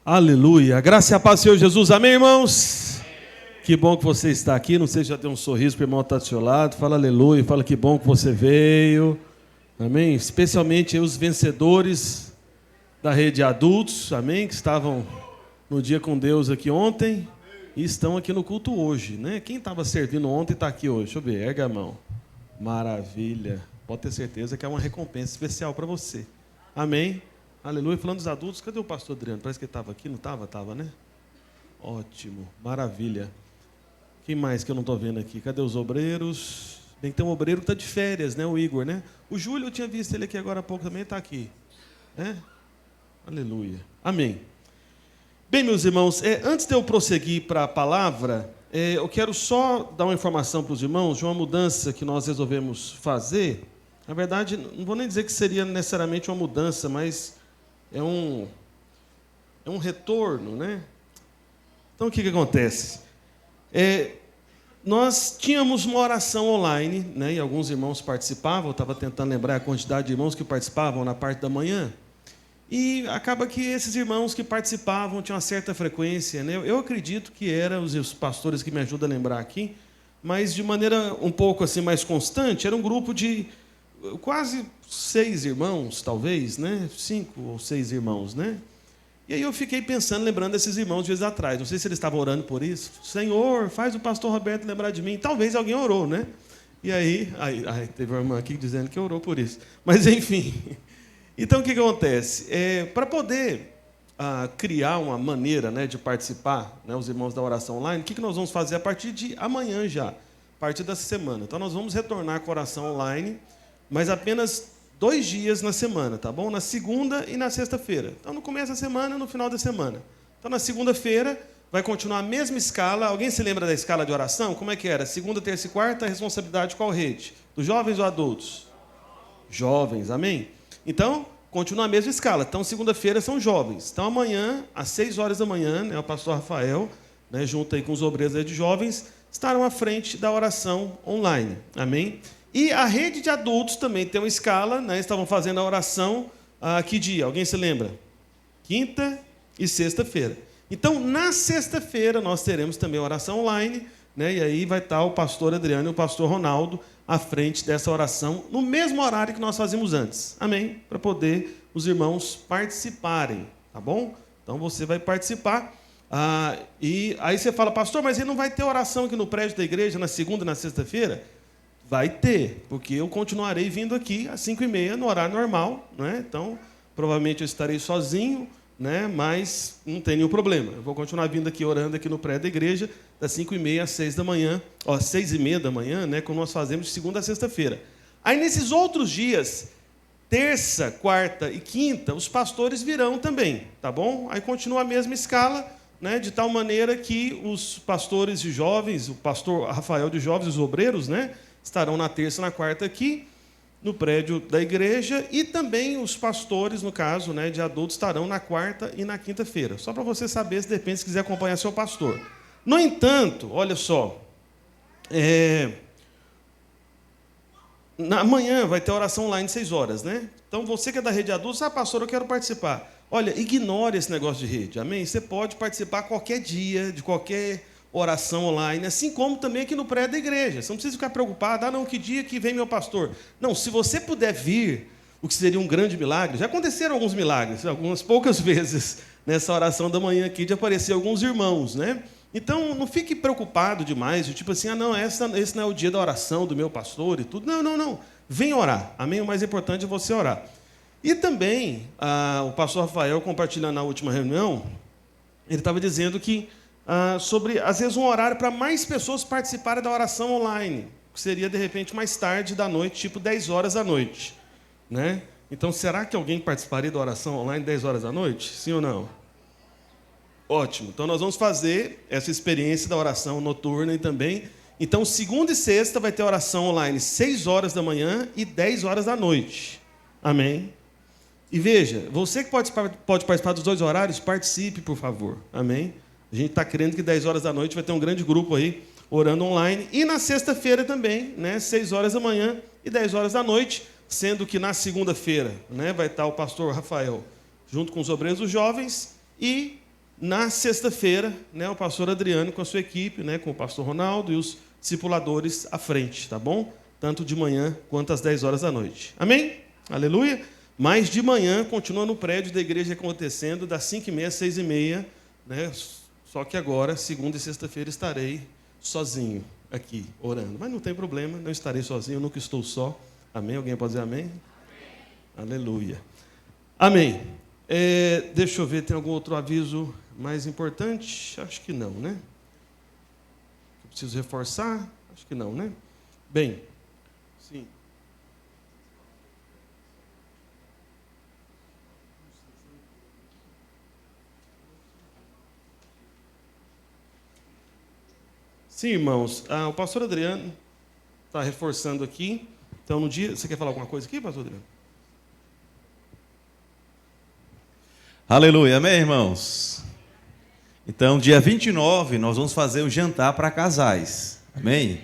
Aleluia. Graça e a paz do Senhor Jesus. Amém, irmãos? Que bom que você está aqui. Não sei se já tem um sorriso para o irmão que está do seu lado. Fala aleluia. Fala que bom que você veio. Amém? Especialmente os vencedores da rede de adultos. Amém? Que estavam no dia com Deus aqui ontem e estão aqui no culto hoje, né? Quem estava servindo ontem está aqui hoje. Deixa eu ver. Erga a mão. Maravilha. Pode ter certeza que é uma recompensa especial para você. Amém? Aleluia. Falando dos adultos, cadê o pastor Adriano? Parece que ele estava aqui, não estava? Estava, né? Ótimo, maravilha. Quem mais que eu não estou vendo aqui? Cadê os obreiros? Tem que ter um obreiro que está de férias, né? O Igor, né? O Júlio, eu tinha visto ele aqui agora há pouco também, está aqui. Né? Aleluia. Amém. Bem, meus irmãos, antes de eu prosseguir para a palavra, eu quero só dar uma informação para os irmãos de uma mudança que nós resolvemos fazer. Na verdade, não vou nem dizer que seria necessariamente uma mudança, mas é um retorno, né? Então, o que acontece? Nós tínhamos uma oração online, né? E alguns irmãos participavam. Eu estava tentando lembrar a quantidade de irmãos que participavam na parte da manhã. E acaba que esses irmãos que participavam tinham uma certa frequência, né? Eu acredito que eram os pastores que me ajudam a lembrar aqui, mas de maneira um pouco assim mais constante. Era um grupo de quase 6 irmãos, talvez, né? 5 ou 6 irmãos, né? E aí eu fiquei pensando, lembrando desses irmãos dias atrás. Não sei se eles estavam orando por isso. Senhor, faz o pastor Roberto lembrar de mim. Talvez alguém orou, né? E aí teve uma irmã aqui dizendo que orou por isso. Mas, enfim. Então, o que acontece? Para poder criar uma maneira, né, de participar, né, os irmãos da oração online, o que nós vamos fazer a partir de amanhã já, a partir dessa semana? Então, nós vamos retornar com a oração online, mas apenas 2 dias na semana, tá bom? Na segunda e na sexta-feira. Então, no começo da semana e no final da semana. Então, na segunda-feira, vai continuar a mesma escala. Alguém se lembra da escala de oração? Como é que era? Segunda, terça e quarta, responsabilidade de qual rede? Dos jovens ou adultos? Jovens, amém? Então, continua a mesma escala. Então, segunda-feira são jovens. Então, amanhã, às 6 horas da manhã, né, o pastor Rafael, né, junto aí com os obreiros aí de jovens, estarão à frente da oração online, amém? E a rede de adultos também tem uma escala, né? Estavam fazendo a oração que dia? Alguém se lembra? Quinta e sexta-feira. Então, na sexta-feira, nós teremos também a oração online, né? E aí vai estar o pastor Adriano e o pastor Ronaldo à frente dessa oração, no mesmo horário que nós fazíamos antes. Amém? Para poder os irmãos participarem, tá bom? Então, você vai participar. E aí você fala, pastor, mas ele não vai ter oração aqui no prédio da igreja na segunda e na sexta-feira? Vai ter, porque eu continuarei vindo aqui às 5h30, no horário normal, né? Então, provavelmente eu estarei sozinho, né? Mas não tem nenhum problema. Eu vou continuar vindo aqui, orando aqui no prédio da igreja, das 5h30 às 6 da manhã, 6h30 da manhã, né? Como nós fazemos de segunda a sexta-feira. Aí, nesses outros dias, terça, quarta e quinta, os pastores virão também, tá bom? Aí continua a mesma escala, né? De tal maneira que os pastores de jovens, o pastor Rafael de jovens, os obreiros, né? Estarão na terça e na quarta aqui, no prédio da igreja, e também os pastores, no caso, né, de adultos, estarão na quarta e na quinta-feira. Só para você saber, se de repente se quiser acompanhar seu pastor. No entanto, olha só, amanhã vai ter oração online 6 horas, né? Então, você que é da rede de adultos, pastor, eu quero participar. Olha, ignore esse negócio de rede, amém? Você pode participar qualquer dia, de qualquer oração online, assim como também aqui no prédio da igreja. Você não precisa ficar preocupado, não, que dia que vem meu pastor? Não, se você puder vir, o que seria um grande milagre, já aconteceram alguns milagres, algumas poucas vezes, nessa oração da manhã aqui, de aparecer alguns irmãos, né? Então, não fique preocupado demais, tipo assim, não, esse não é o dia da oração do meu pastor e tudo. Não. Vem orar, amém? O mais importante é você orar. E também, o pastor Rafael, compartilhando na última reunião, ele estava dizendo que sobre, às vezes, um horário para mais pessoas participarem da oração online, que seria, de repente, mais tarde da noite, tipo 10 horas da noite, né? Então, será que alguém participaria da oração online 10 horas da noite? Sim ou não? Ótimo. Então, nós vamos fazer essa experiência da oração noturna e também. Então, segunda e sexta vai ter oração online 6 horas da manhã e 10 horas da noite. Amém? E veja, você que pode participar dos 2 horários, participe, por favor. Amém? A gente está crendo que 10 horas da noite vai ter um grande grupo aí orando online. E na sexta-feira também, né, 6 horas da manhã e 10 horas da noite, sendo que na segunda-feira, né, vai estar o pastor Rafael junto com os obreiros dos jovens e na sexta-feira, né, o pastor Adriano com a sua equipe, né, com o pastor Ronaldo e os discipuladores à frente, tá bom? Tanto de manhã quanto às 10 horas da noite. Amém? Aleluia? Mas de manhã continua no prédio da igreja acontecendo, das 5h30 às 6h30, né? Só que agora, segunda e sexta-feira, estarei sozinho aqui, orando. Mas não tem problema, não estarei sozinho, eu nunca estou só. Amém? Alguém pode dizer amém? Amém. Aleluia. Amém. Deixa eu ver, tem algum outro aviso mais importante? Acho que não, né? Eu preciso reforçar? Acho que não, né? Bem, sim. Sim, irmãos, o pastor Adriano está reforçando aqui. Então, no dia... Você quer falar alguma coisa aqui, pastor Adriano? Aleluia, amém, irmãos? Então, dia 29, nós vamos fazer um jantar para casais, amém?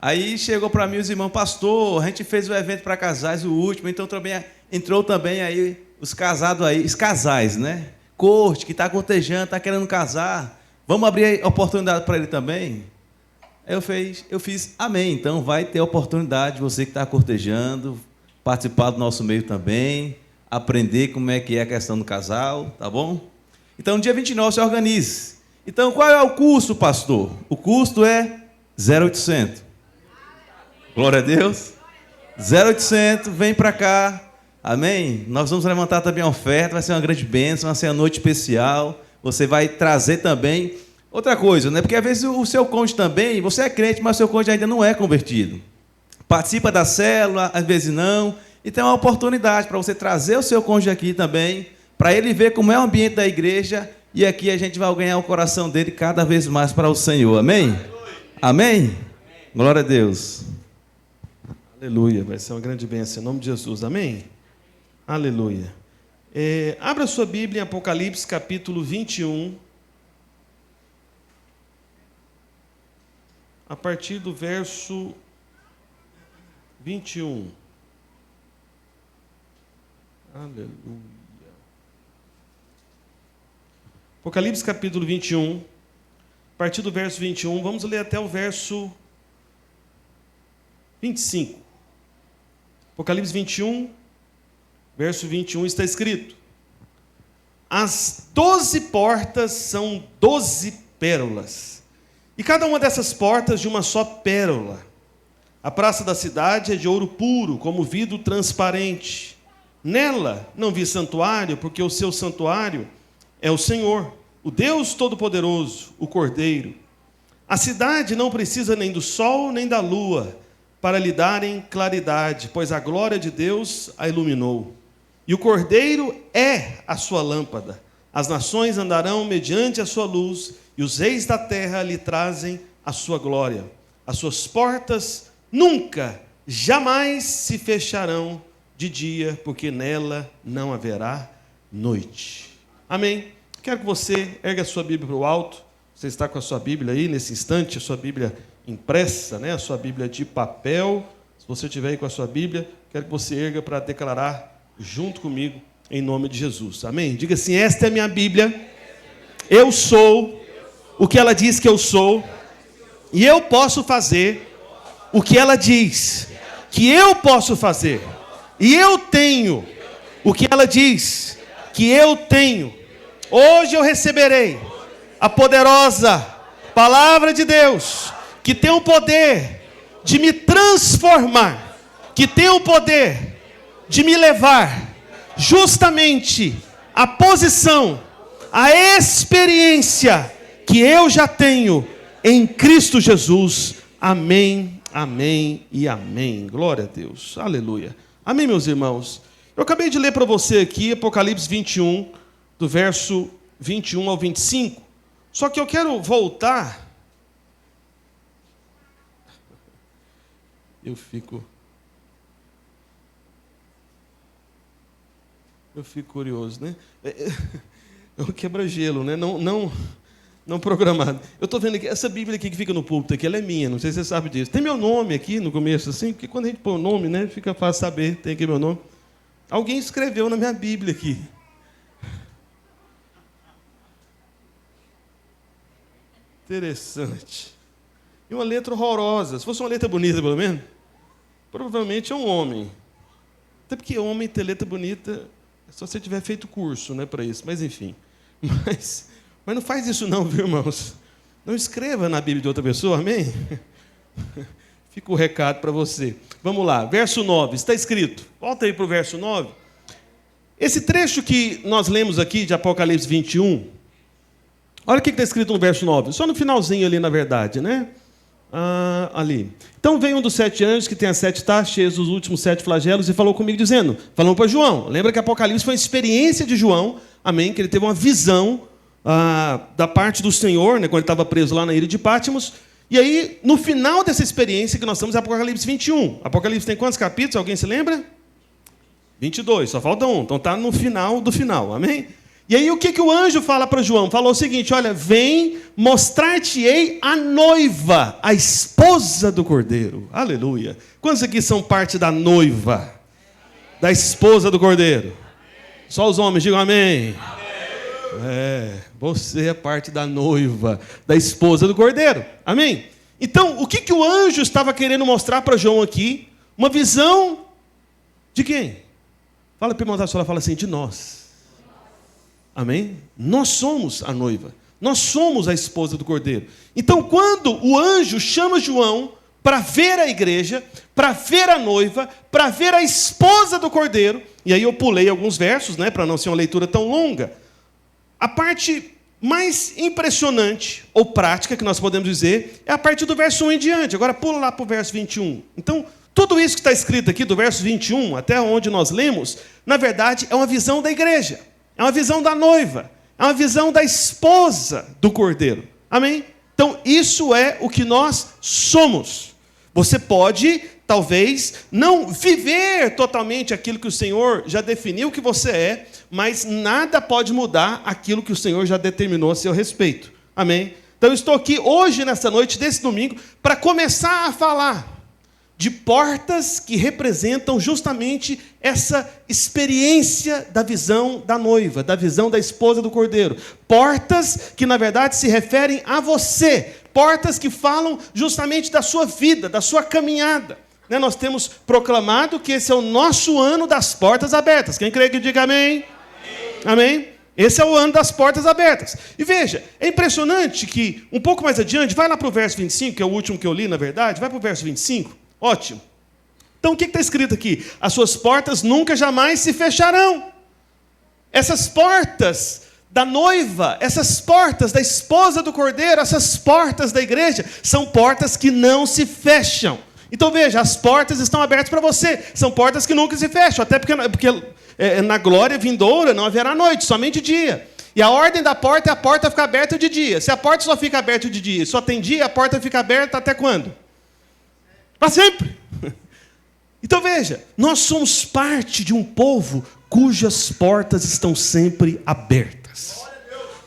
Aí chegou para mim os irmãos, pastor, a gente fez o evento para casais, o último, então também entrou também aí os casados aí, os casais, né? Corte, que está cortejando, está querendo casar, vamos abrir oportunidade para ele também? Aí eu fiz, amém, então vai ter oportunidade, você que está cortejando, participar do nosso meio também, aprender como é que é a questão do casal, tá bom? Então, dia 29, se organize. Então, qual é o custo, pastor? O custo é 0,800. Glória a Deus. 0,800, vem para cá. Amém? Nós vamos levantar também a oferta, vai ser uma grande bênção, vai ser uma noite especial. Você vai trazer também outra coisa, né? Porque às vezes o seu cônjuge também, você é crente, mas o seu cônjuge ainda não é convertido. Participa da célula, às vezes não. Então é uma oportunidade para você trazer o seu cônjuge aqui também, para ele ver como é o ambiente da igreja, e aqui a gente vai ganhar o coração dele cada vez mais para o Senhor. Amém? Amém? Glória a Deus. Aleluia, vai ser uma grande bênção em nome de Jesus. Amém? Aleluia. Abra sua Bíblia em Apocalipse capítulo 21. A partir do verso 21. Aleluia. Apocalipse capítulo 21, a partir do verso 21, vamos ler até o verso 25. Apocalipse 21, verso 21, está escrito: as 12 portas são 12 pérolas, e cada uma dessas portas de uma só pérola. A praça da cidade é de ouro puro, como vidro transparente. Nela não vi santuário, porque o seu santuário é o Senhor, o Deus Todo-Poderoso, o Cordeiro. A cidade não precisa nem do sol nem da lua para lhe darem claridade, pois a glória de Deus a iluminou. E o Cordeiro é a sua lâmpada. As nações andarão mediante a sua luz, e os reis da terra lhe trazem a sua glória. As suas portas nunca, jamais se fecharão de dia, porque nela não haverá noite. Amém? Quero que você ergue a sua Bíblia para o alto. Você está com a sua Bíblia aí, nesse instante, a sua Bíblia impressa, né? A sua Bíblia de papel. Se você estiver aí com a sua Bíblia, quero que você erga para declarar junto comigo, em nome de Jesus. Amém? Diga assim: esta é a minha Bíblia, eu sou o que ela diz que eu sou, e eu posso fazer o que ela diz que eu posso fazer. E eu tenho o que ela diz que eu tenho. Hoje eu receberei a poderosa palavra de Deus, que tem o poder de me transformar, que tem o poder de me levar justamente à posição, à experiência que eu já tenho em Cristo Jesus. Amém, amém e amém. Glória a Deus. Aleluia. Amém, meus irmãos? Eu acabei de ler para você aqui Apocalipse 21, do verso 21 ao 25. Só que eu quero voltar. Eu fico curioso, né? É um quebra-gelo, né? Não programado. Eu estou vendo aqui, essa Bíblia aqui que fica no púlpito aqui, ela é minha, não sei se você sabe disso. Tem meu nome aqui no começo, assim, porque quando a gente põe o nome, né, fica fácil saber, tem aqui meu nome. Alguém escreveu na minha Bíblia aqui. Interessante. E uma letra horrorosa. Se fosse uma letra bonita, pelo menos, provavelmente é um homem. Até porque homem ter letra bonita é só se tiver feito curso, né, para isso. Mas, enfim. Mas não faz isso não, viu, irmãos? Não escreva na Bíblia de outra pessoa, amém? Fica o recado para você. Vamos lá, verso 9, está escrito. Volta aí para o verso 9. Esse trecho que nós lemos aqui de Apocalipse 21, olha o que está escrito no verso 9. Só no finalzinho ali, na verdade, né? Ali. Então veio um dos 7 anjos que tem as 7 taças cheias dos últimos 7 flagelos e falou comigo dizendo, falando para João. Lembra que Apocalipse foi uma experiência de João, amém? Que ele teve uma visão da parte do Senhor, né, quando ele estava preso lá na ilha de Patmos. E aí, no final dessa experiência que nós estamos, é Apocalipse 21. Apocalipse tem quantos capítulos? Alguém se lembra? 22, só falta um. Então está no final do final, amém? E aí o que o anjo fala para João? Falou o seguinte, olha, vem mostrar-te-ei a noiva, a esposa do Cordeiro. Aleluia. Quantos aqui são parte da noiva? Da esposa do Cordeiro? Só os homens, digam amém. Você é parte da noiva, da esposa do Cordeiro. Amém? Então, o que o anjo estava querendo mostrar para João aqui? Uma visão de quem? Fala para o irmão da sua, fala assim, de nós. Amém? Nós somos a noiva. Nós somos a esposa do Cordeiro. Então, quando o anjo chama João para ver a igreja, para ver a noiva, para ver a esposa do Cordeiro, e aí eu pulei alguns versos, né, para não ser uma leitura tão longa. A parte mais impressionante, ou prática, que nós podemos dizer, é a partir do verso 1 em diante. Agora pula lá para o verso 21. Então, tudo isso que está escrito aqui, do verso 21 até onde nós lemos, na verdade, é uma visão da igreja. É uma visão da noiva. É uma visão da esposa do Cordeiro. Amém? Então, isso é o que nós somos. Você pode, talvez, não viver totalmente aquilo que o Senhor já definiu que você é, mas nada pode mudar aquilo que o Senhor já determinou a seu respeito. Amém? Então, eu estou aqui hoje, nessa noite, desse domingo, para começar a falar de portas que representam justamente essa experiência da visão da noiva, da visão da esposa do Cordeiro. Portas que, na verdade, se referem a você. Portas que falam justamente da sua vida, da sua caminhada. Nós temos proclamado que esse é o nosso ano das portas abertas. Quem crê que diga amém? Amém? Esse é o ano das portas abertas. E veja, é impressionante que, um pouco mais adiante, vai lá para o verso 25, que é o último que eu li, na verdade, vai para o verso 25. Ótimo. Então, o que está escrito aqui? As suas portas nunca jamais se fecharão. Essas portas da noiva, essas portas da esposa do Cordeiro, essas portas da igreja, são portas que não se fecham. Então, veja, as portas estão abertas para você. São portas que nunca se fecham, até porque na glória vindoura não haverá noite, somente dia. E a ordem da porta é a porta ficar aberta de dia. Se a porta só fica aberta de dia, só tem dia, a porta fica aberta até quando? Para sempre. Então veja, nós somos parte de um povo cujas portas estão sempre abertas.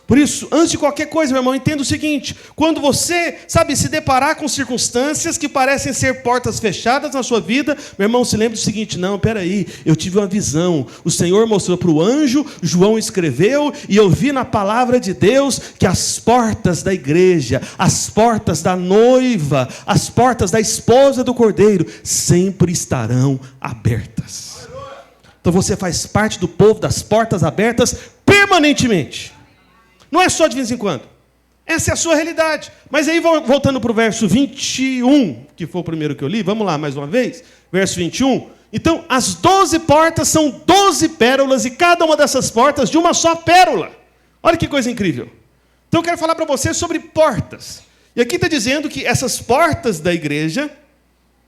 Por isso, antes de qualquer coisa, meu irmão, entenda o seguinte: quando você, se deparar com circunstâncias que parecem ser portas fechadas na sua vida, meu irmão, se lembre do seguinte: não, peraí, eu tive uma visão, o Senhor mostrou para o anjo, João escreveu, e eu vi na palavra de Deus que as portas da igreja, as portas da noiva, as portas da esposa do Cordeiro, sempre estarão abertas. Então você faz parte do povo das portas abertas permanentemente. Não é só de vez em quando. Essa é a sua realidade. Mas aí, voltando para o verso 21, que foi o primeiro que eu li, vamos lá mais uma vez, verso 21. Então, as 12 portas são 12 pérolas, e cada uma dessas portas de uma só pérola. Olha que coisa incrível. Então, eu quero falar para você sobre portas. E aqui está dizendo que essas portas da igreja,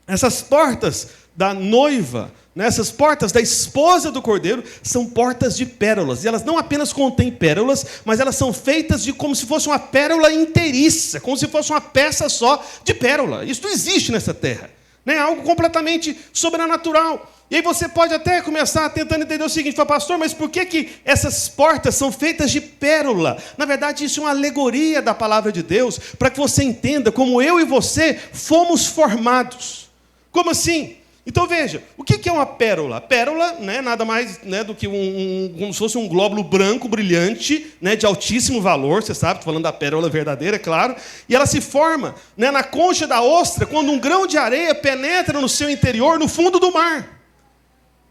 essas portas da noiva, essas portas da esposa do Cordeiro, são portas de pérolas. E elas não apenas contêm pérolas, mas elas são feitas de como se fosse uma pérola inteiriça, como se fosse uma peça só de pérola. Isso não existe nessa terra. É algo completamente sobrenatural. E aí você pode até começar tentando entender o seguinte: pastor, mas por que essas portas são feitas de pérola? Na verdade, isso é uma alegoria da palavra de Deus, para que você entenda como eu e você fomos formados. Como assim? Então veja, o que é uma pérola? A pérola, né, nada mais, né, do que como se fosse um glóbulo branco, brilhante, né, de altíssimo valor, você sabe, estou falando da pérola verdadeira, é claro, e ela se forma, né, na concha da ostra, quando um grão de areia penetra no seu interior, no fundo do mar,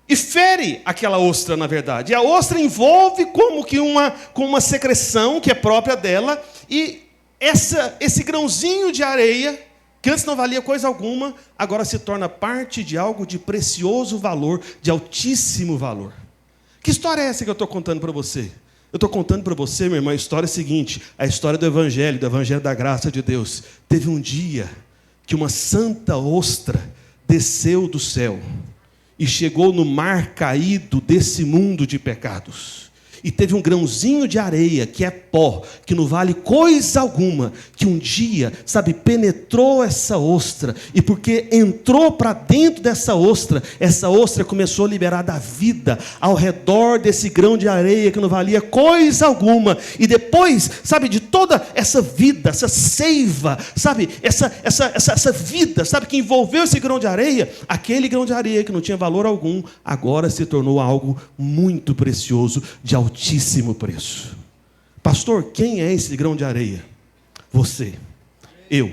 e fere aquela ostra, na verdade. E a ostra envolve como que com uma secreção que é própria dela, e esse grãozinho de areia, que antes não valia coisa alguma, agora se torna parte de algo de precioso valor, de altíssimo valor. Que história é essa que eu estou contando para você? Eu estou contando para você, meu irmão, a história é a seguinte, a história do Evangelho da graça de Deus. Teve um dia que uma santa ostra desceu do céu e chegou no mar caído desse mundo de pecados. E teve um grãozinho de areia, que é pó, que não vale coisa alguma, que um dia, sabe, penetrou essa ostra, e porque entrou para dentro dessa ostra, essa ostra começou a liberar da vida ao redor desse grão de areia, que não valia coisa alguma, e depois, sabe, de toda essa vida, essa seiva, sabe, essa vida, sabe, que envolveu esse grão de areia, aquele grão de areia que não tinha valor algum, agora se tornou algo muito precioso, de altíssimo preço. Pastor, quem é esse grão de areia? Você, eu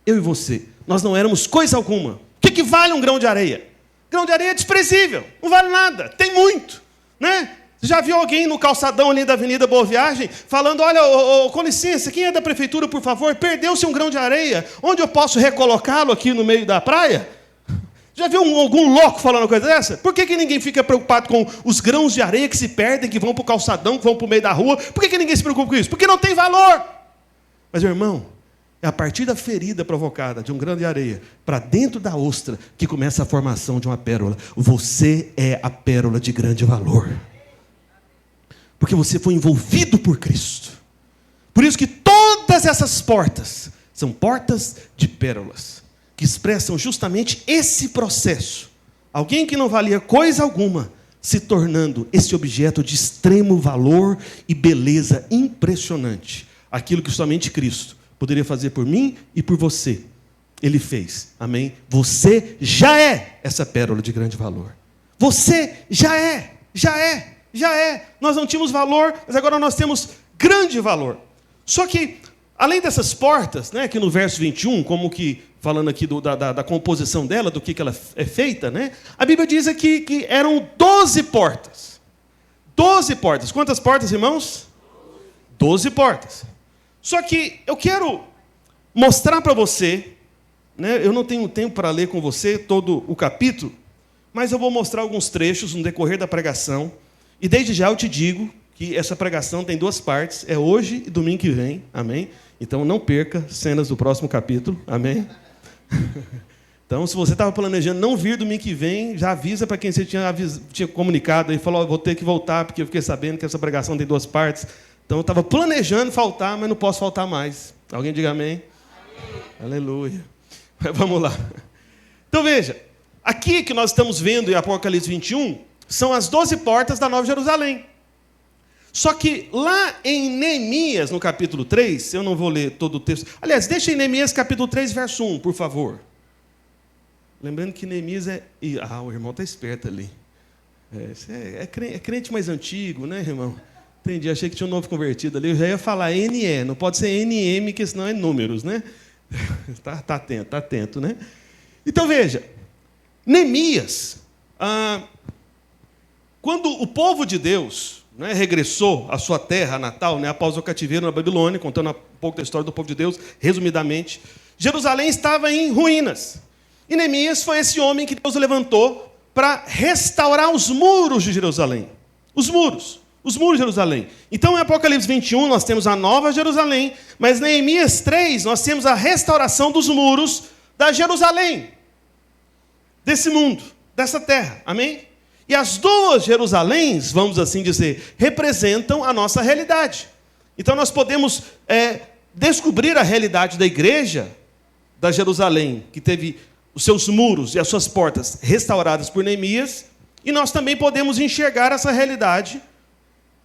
e você. Nós não éramos coisa alguma. O que vale um grão de areia? Grão de areia é desprezível, não vale nada, tem muito, né? Você já viu alguém no calçadão ali da Avenida Boa Viagem falando, olha, com licença, quem é da prefeitura, por favor, perdeu-se um grão de areia, onde eu posso recolocá-lo aqui no meio da praia? Já viu algum louco falando uma coisa dessa? Por que ninguém fica preocupado com os grãos de areia que se perdem, que vão para o calçadão, que vão para o meio da rua? Por que ninguém se preocupa com isso? Porque não tem valor. Mas, meu irmão, é a partir da ferida provocada de um grão de areia para dentro da ostra que começa a formação de uma pérola. Você é a pérola de grande valor. Porque você foi envolvido por Cristo. Por isso que todas essas portas são portas de pérolas, que expressam justamente esse processo. Alguém que não valia coisa alguma, se tornando esse objeto de extremo valor e beleza impressionante. Aquilo que somente Cristo poderia fazer por mim e por você. Ele fez. Amém? Você já é essa pérola de grande valor. Você já é. Nós não tínhamos valor, mas agora nós temos grande valor. Só que, além dessas portas, né, que no verso 21, como que falando aqui da composição dela, do que ela é feita, né, a Bíblia diz aqui que eram 12 portas. 12 portas. Quantas portas, irmãos? 12 portas. Só que eu quero mostrar para você, né, eu não tenho tempo para ler com você todo o capítulo, mas eu vou mostrar alguns trechos no decorrer da pregação, e desde já eu te digo que essa pregação tem 2 partes, é hoje e domingo que vem, amém? Então não perca cenas do próximo capítulo, amém? Então, se você estava planejando não vir domingo que vem, já avisa para quem você tinha comunicado e falou, vou ter que voltar, porque eu fiquei sabendo que essa pregação tem 2 partes. Então, eu estava planejando faltar, mas não posso faltar mais. Alguém diga amém? Amém. Aleluia. Mas vamos lá. Então, veja, aqui que nós estamos vendo em Apocalipse 21, são as 12 portas da Nova Jerusalém. Só que lá em Neemias, no capítulo 3, eu não vou ler todo o texto. Aliás, deixa em Neemias capítulo 3, verso 1, por favor. Lembrando que Neemias é... o irmão está esperto ali. É crente mais antigo, né, irmão? Entendi, achei que tinha um novo convertido ali. Eu já ia falar NE, não pode ser NM, que senão é números, né? Tá atento, né? Então, veja. Neemias, quando o povo de Deus, né, regressou à sua terra natal, né, após o cativeiro na Babilônia, contando um pouco da história do povo de Deus, resumidamente, Jerusalém estava em ruínas. E Neemias foi esse homem que Deus levantou para restaurar os muros de Jerusalém. Os muros de Jerusalém. Então, em Apocalipse 21, nós temos a Nova Jerusalém, mas em Neemias 3, nós temos a restauração dos muros da Jerusalém, desse mundo, dessa terra. Amém? E as 2 Jerusaléns, vamos assim dizer, representam a nossa realidade. Então nós podemos descobrir a realidade da igreja da Jerusalém, que teve os seus muros e as suas portas restauradas por Neemias, e nós também podemos enxergar essa realidade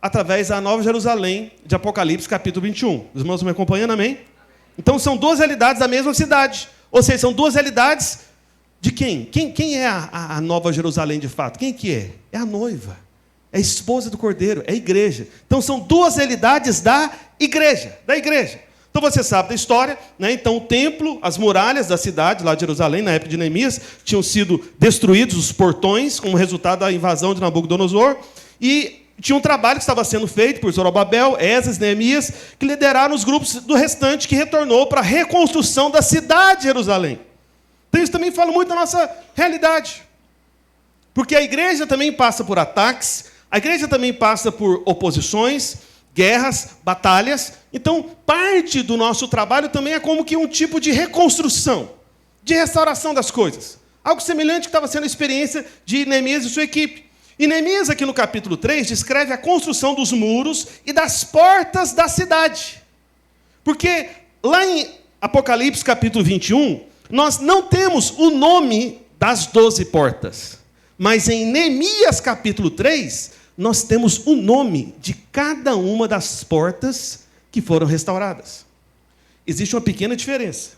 através da Nova Jerusalém de Apocalipse capítulo 21. Os irmãos me acompanhando, amém? Então são 2 realidades da mesma cidade, ou seja, são 2 realidades De quem? Quem é a Nova Jerusalém de fato? Quem que é? É a noiva. É a esposa do Cordeiro, é a igreja. Então são duas realidades da igreja. Então você sabe da história, né? Então o templo, as muralhas da cidade lá de Jerusalém, na época de Neemias, tinham sido destruídos os portões como resultado da invasão de Nabucodonosor, e tinha um trabalho que estava sendo feito por Zorobabel, Esdras, Neemias, que lideraram os grupos do restante que retornou para a reconstrução da cidade de Jerusalém. Então isso também fala muito da nossa realidade. Porque a igreja também passa por ataques, a igreja também passa por oposições, guerras, batalhas. Então, parte do nosso trabalho também é como que um tipo de reconstrução, de restauração das coisas. Algo semelhante que estava sendo a experiência de Neemias e sua equipe. E Neemias, aqui no capítulo 3, descreve a construção dos muros e das portas da cidade. Porque lá em Apocalipse, capítulo 21, nós não temos o nome das 12 portas. Mas em Neemias, capítulo 3, nós temos o nome de cada uma das portas que foram restauradas. Existe uma pequena diferença.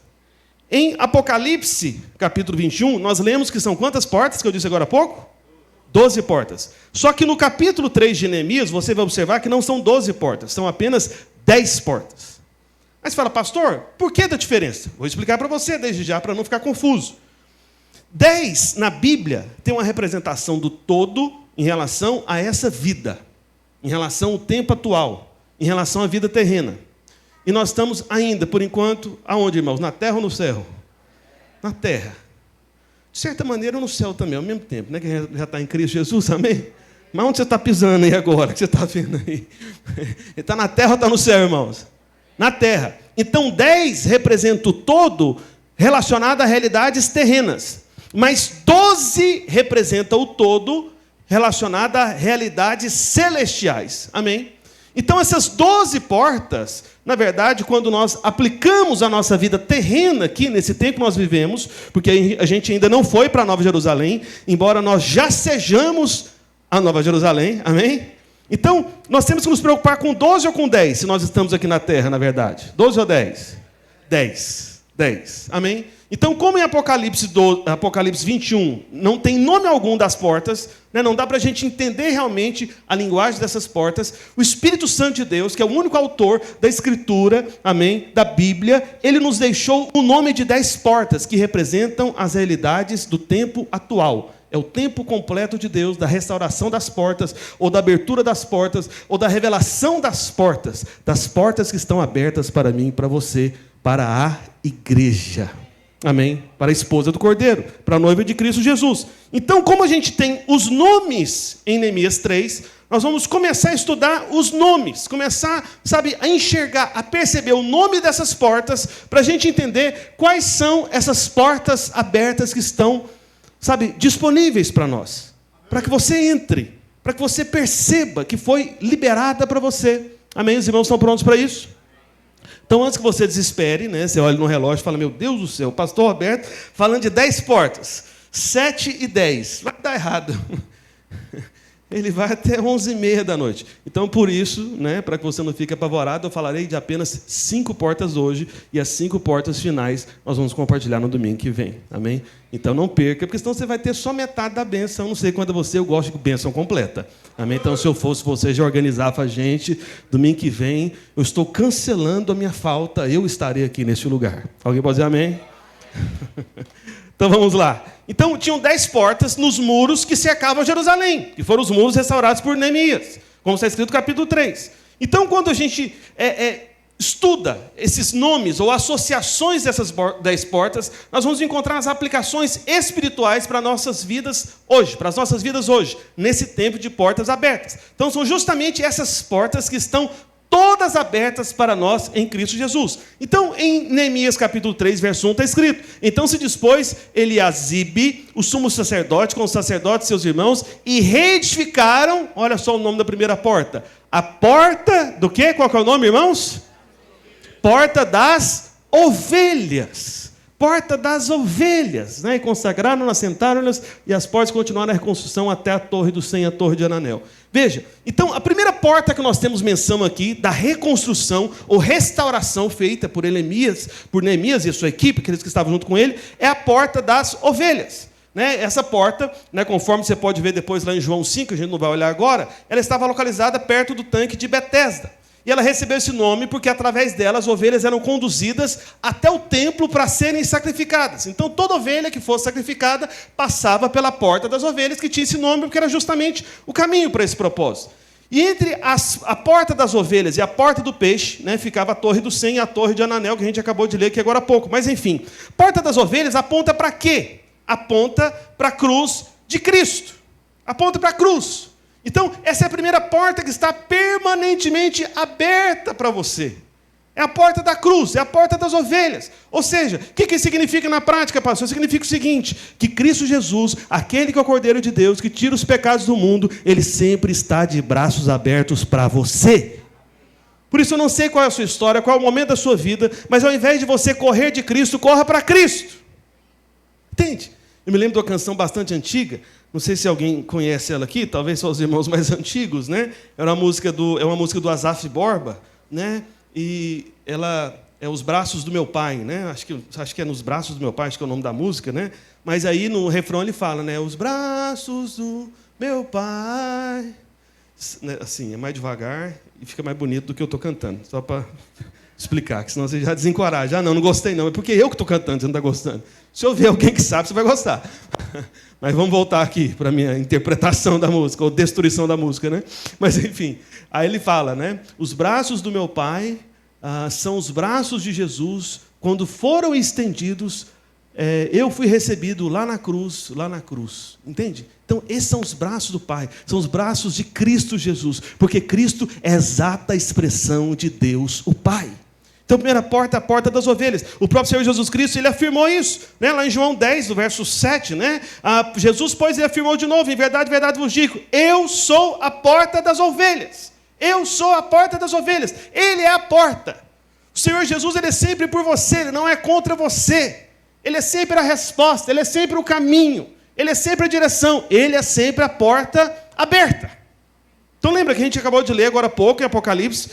Em Apocalipse, capítulo 21, nós lemos que são quantas portas que eu disse agora há pouco? 12 portas. Só que no capítulo 3 de Neemias, você vai observar que não são 12 portas, são apenas 10 portas. Aí você fala, pastor, por que da diferença? Vou explicar para você desde já, para não ficar confuso. 10, na Bíblia, tem uma representação do todo em relação a essa vida, em relação ao tempo atual, em relação à vida terrena. E nós estamos ainda, por enquanto, aonde, irmãos? Na terra ou no céu? Na terra. De certa maneira, no céu também, ao mesmo tempo, né? Que já está em Cristo Jesus, amém? Mas onde você está pisando aí agora, que você está vendo aí? Ele está na terra ou está no céu, irmãos? Na terra. Então, 10 representa o todo relacionado a realidades terrenas. Mas 12 representa o todo relacionado a realidades celestiais. Amém? Então, essas 12 portas, na verdade, quando nós aplicamos a nossa vida terrena aqui, nesse tempo que nós vivemos, porque a gente ainda não foi para a Nova Jerusalém, embora nós já sejamos a Nova Jerusalém, amém? Então, nós temos que nos preocupar com 12 ou com 10, se nós estamos aqui na terra, na verdade. 12 ou 10? 10. Amém? Então, como em Apocalipse 21 não tem nome algum das portas, né, não dá para a gente entender realmente a linguagem dessas portas, o Espírito Santo de Deus, que é o único autor da Escritura, amém, da Bíblia, ele nos deixou o nome de 10 portas, que representam as realidades do tempo atual. É o tempo completo de Deus, da restauração das portas, ou da abertura das portas, ou da revelação das portas que estão abertas para mim e para você, para a igreja. Amém? Para a esposa do Cordeiro, para a noiva de Cristo Jesus. Então, como a gente tem os nomes em Neemias 3, nós vamos começar a estudar os nomes, começar, a enxergar, a perceber o nome dessas portas, para a gente entender quais são essas portas abertas que estão, disponíveis para nós. Para que você entre, para que você perceba que foi liberada para você. Amém? Os irmãos estão prontos para isso? Então, antes que você desespere, né, você olha no relógio e fala, meu Deus do céu, o pastor Roberto falando de 10 portas, 7 e 10, vai dar errado. Ele vai até 11h30 da noite. Então, por isso, né, para que você não fique apavorado, eu falarei de apenas 5 portas hoje, e as 5 portas finais nós vamos compartilhar no domingo que vem. Amém? Então, não perca, porque senão você vai ter só metade da bênção. Eu não sei quando eu gosto de bênção completa. Amém? Então, se eu fosse você, já organizava a gente. Domingo que vem, eu estou cancelando a minha falta, eu estarei aqui neste lugar. Alguém pode dizer amém? Então vamos lá. Então tinham 10 portas nos muros que cercavam Jerusalém, que foram os muros restaurados por Neemias, como está escrito no capítulo 3. Então quando a gente estuda esses nomes ou associações dessas 10 portas, nós vamos encontrar as aplicações espirituais para nossas vidas hoje, para as nossas vidas hoje, nesse tempo de portas abertas. Então são justamente essas portas que estão todas abertas para nós em Cristo Jesus. Então, em Neemias capítulo 3, verso 1, está escrito, então se dispôs Eliasibe, o sumo sacerdote, com os sacerdotes e seus irmãos, e reedificaram, olha só o nome da primeira porta, a porta do quê? Qual que é o nome, irmãos? Porta das ovelhas. porta das ovelhas, né? E consagraram-nas, assentaram-nas, e as portas continuaram a reconstrução até a torre do 100, a torre de Hananel. Veja, então a primeira porta que nós temos menção aqui, da reconstrução ou restauração feita por Neemias e a sua equipe, aqueles que estavam junto com ele, é a porta das ovelhas. Né? Essa porta, né, conforme você pode ver depois lá em João 5, a gente não vai olhar agora, ela estava localizada perto do tanque de Betesda. E ela recebeu esse nome porque, através dela, as ovelhas eram conduzidas até o templo para serem sacrificadas. Então, toda ovelha que fosse sacrificada passava pela porta das ovelhas, que tinha esse nome porque era justamente o caminho para esse propósito. E entre a porta das ovelhas e a porta do peixe, né, ficava a torre do 100 e a torre de Hananel, que a gente acabou de ler aqui agora há pouco. Mas, enfim, porta das ovelhas aponta para quê? Aponta para a cruz de Cristo. Aponta para a cruz. Então, essa é a primeira porta que está permanentemente aberta para você. É a porta da cruz, é a porta das ovelhas. Ou seja, o que significa na prática, pastor? Significa o seguinte, que Cristo Jesus, aquele que é o Cordeiro de Deus, que tira os pecados do mundo, ele sempre está de braços abertos para você. Por isso eu não sei qual é a sua história, qual é o momento da sua vida, mas ao invés de você correr de Cristo, corra para Cristo. Entende? Eu me lembro de uma canção bastante antiga, não sei se alguém conhece ela aqui, talvez só os irmãos mais antigos, né? É uma música do Asaf Borba, né? E ela é Os Braços do Meu Pai, né? Acho que é Nos Braços do Meu Pai, acho que é o nome da música, né? Mas aí no refrão ele fala, né? Os braços do meu pai. Assim, é mais devagar e fica mais bonito do que eu estou cantando, só para explicar, que senão você já desencoraja. Ah, não gostei não, é porque eu que estou cantando, você não está gostando. Se eu ver alguém que sabe, você vai gostar. Mas vamos voltar aqui para a minha interpretação da música, ou destruição da música, né? Mas, enfim, aí ele fala, né? Os braços do meu pai são os braços de Jesus. Quando foram estendidos, eu fui recebido lá na cruz, entende? Então, esses são os braços do Pai, são os braços de Cristo Jesus, porque Cristo é a exata expressão de Deus, o Pai. Então, a primeira porta é a porta das ovelhas. O próprio Senhor Jesus Cristo, ele afirmou isso, né? Lá em João 10, no verso 7, né? Jesus, pois, ele afirmou de novo, em verdade vos digo, eu sou a porta das ovelhas. Eu sou a porta das ovelhas. Ele é a porta. O Senhor Jesus, ele é sempre por você, ele não é contra você. Ele é sempre a resposta, ele é sempre o caminho, ele é sempre a direção, ele é sempre a porta aberta. Então lembra que a gente acabou de ler agora há pouco, em Apocalipse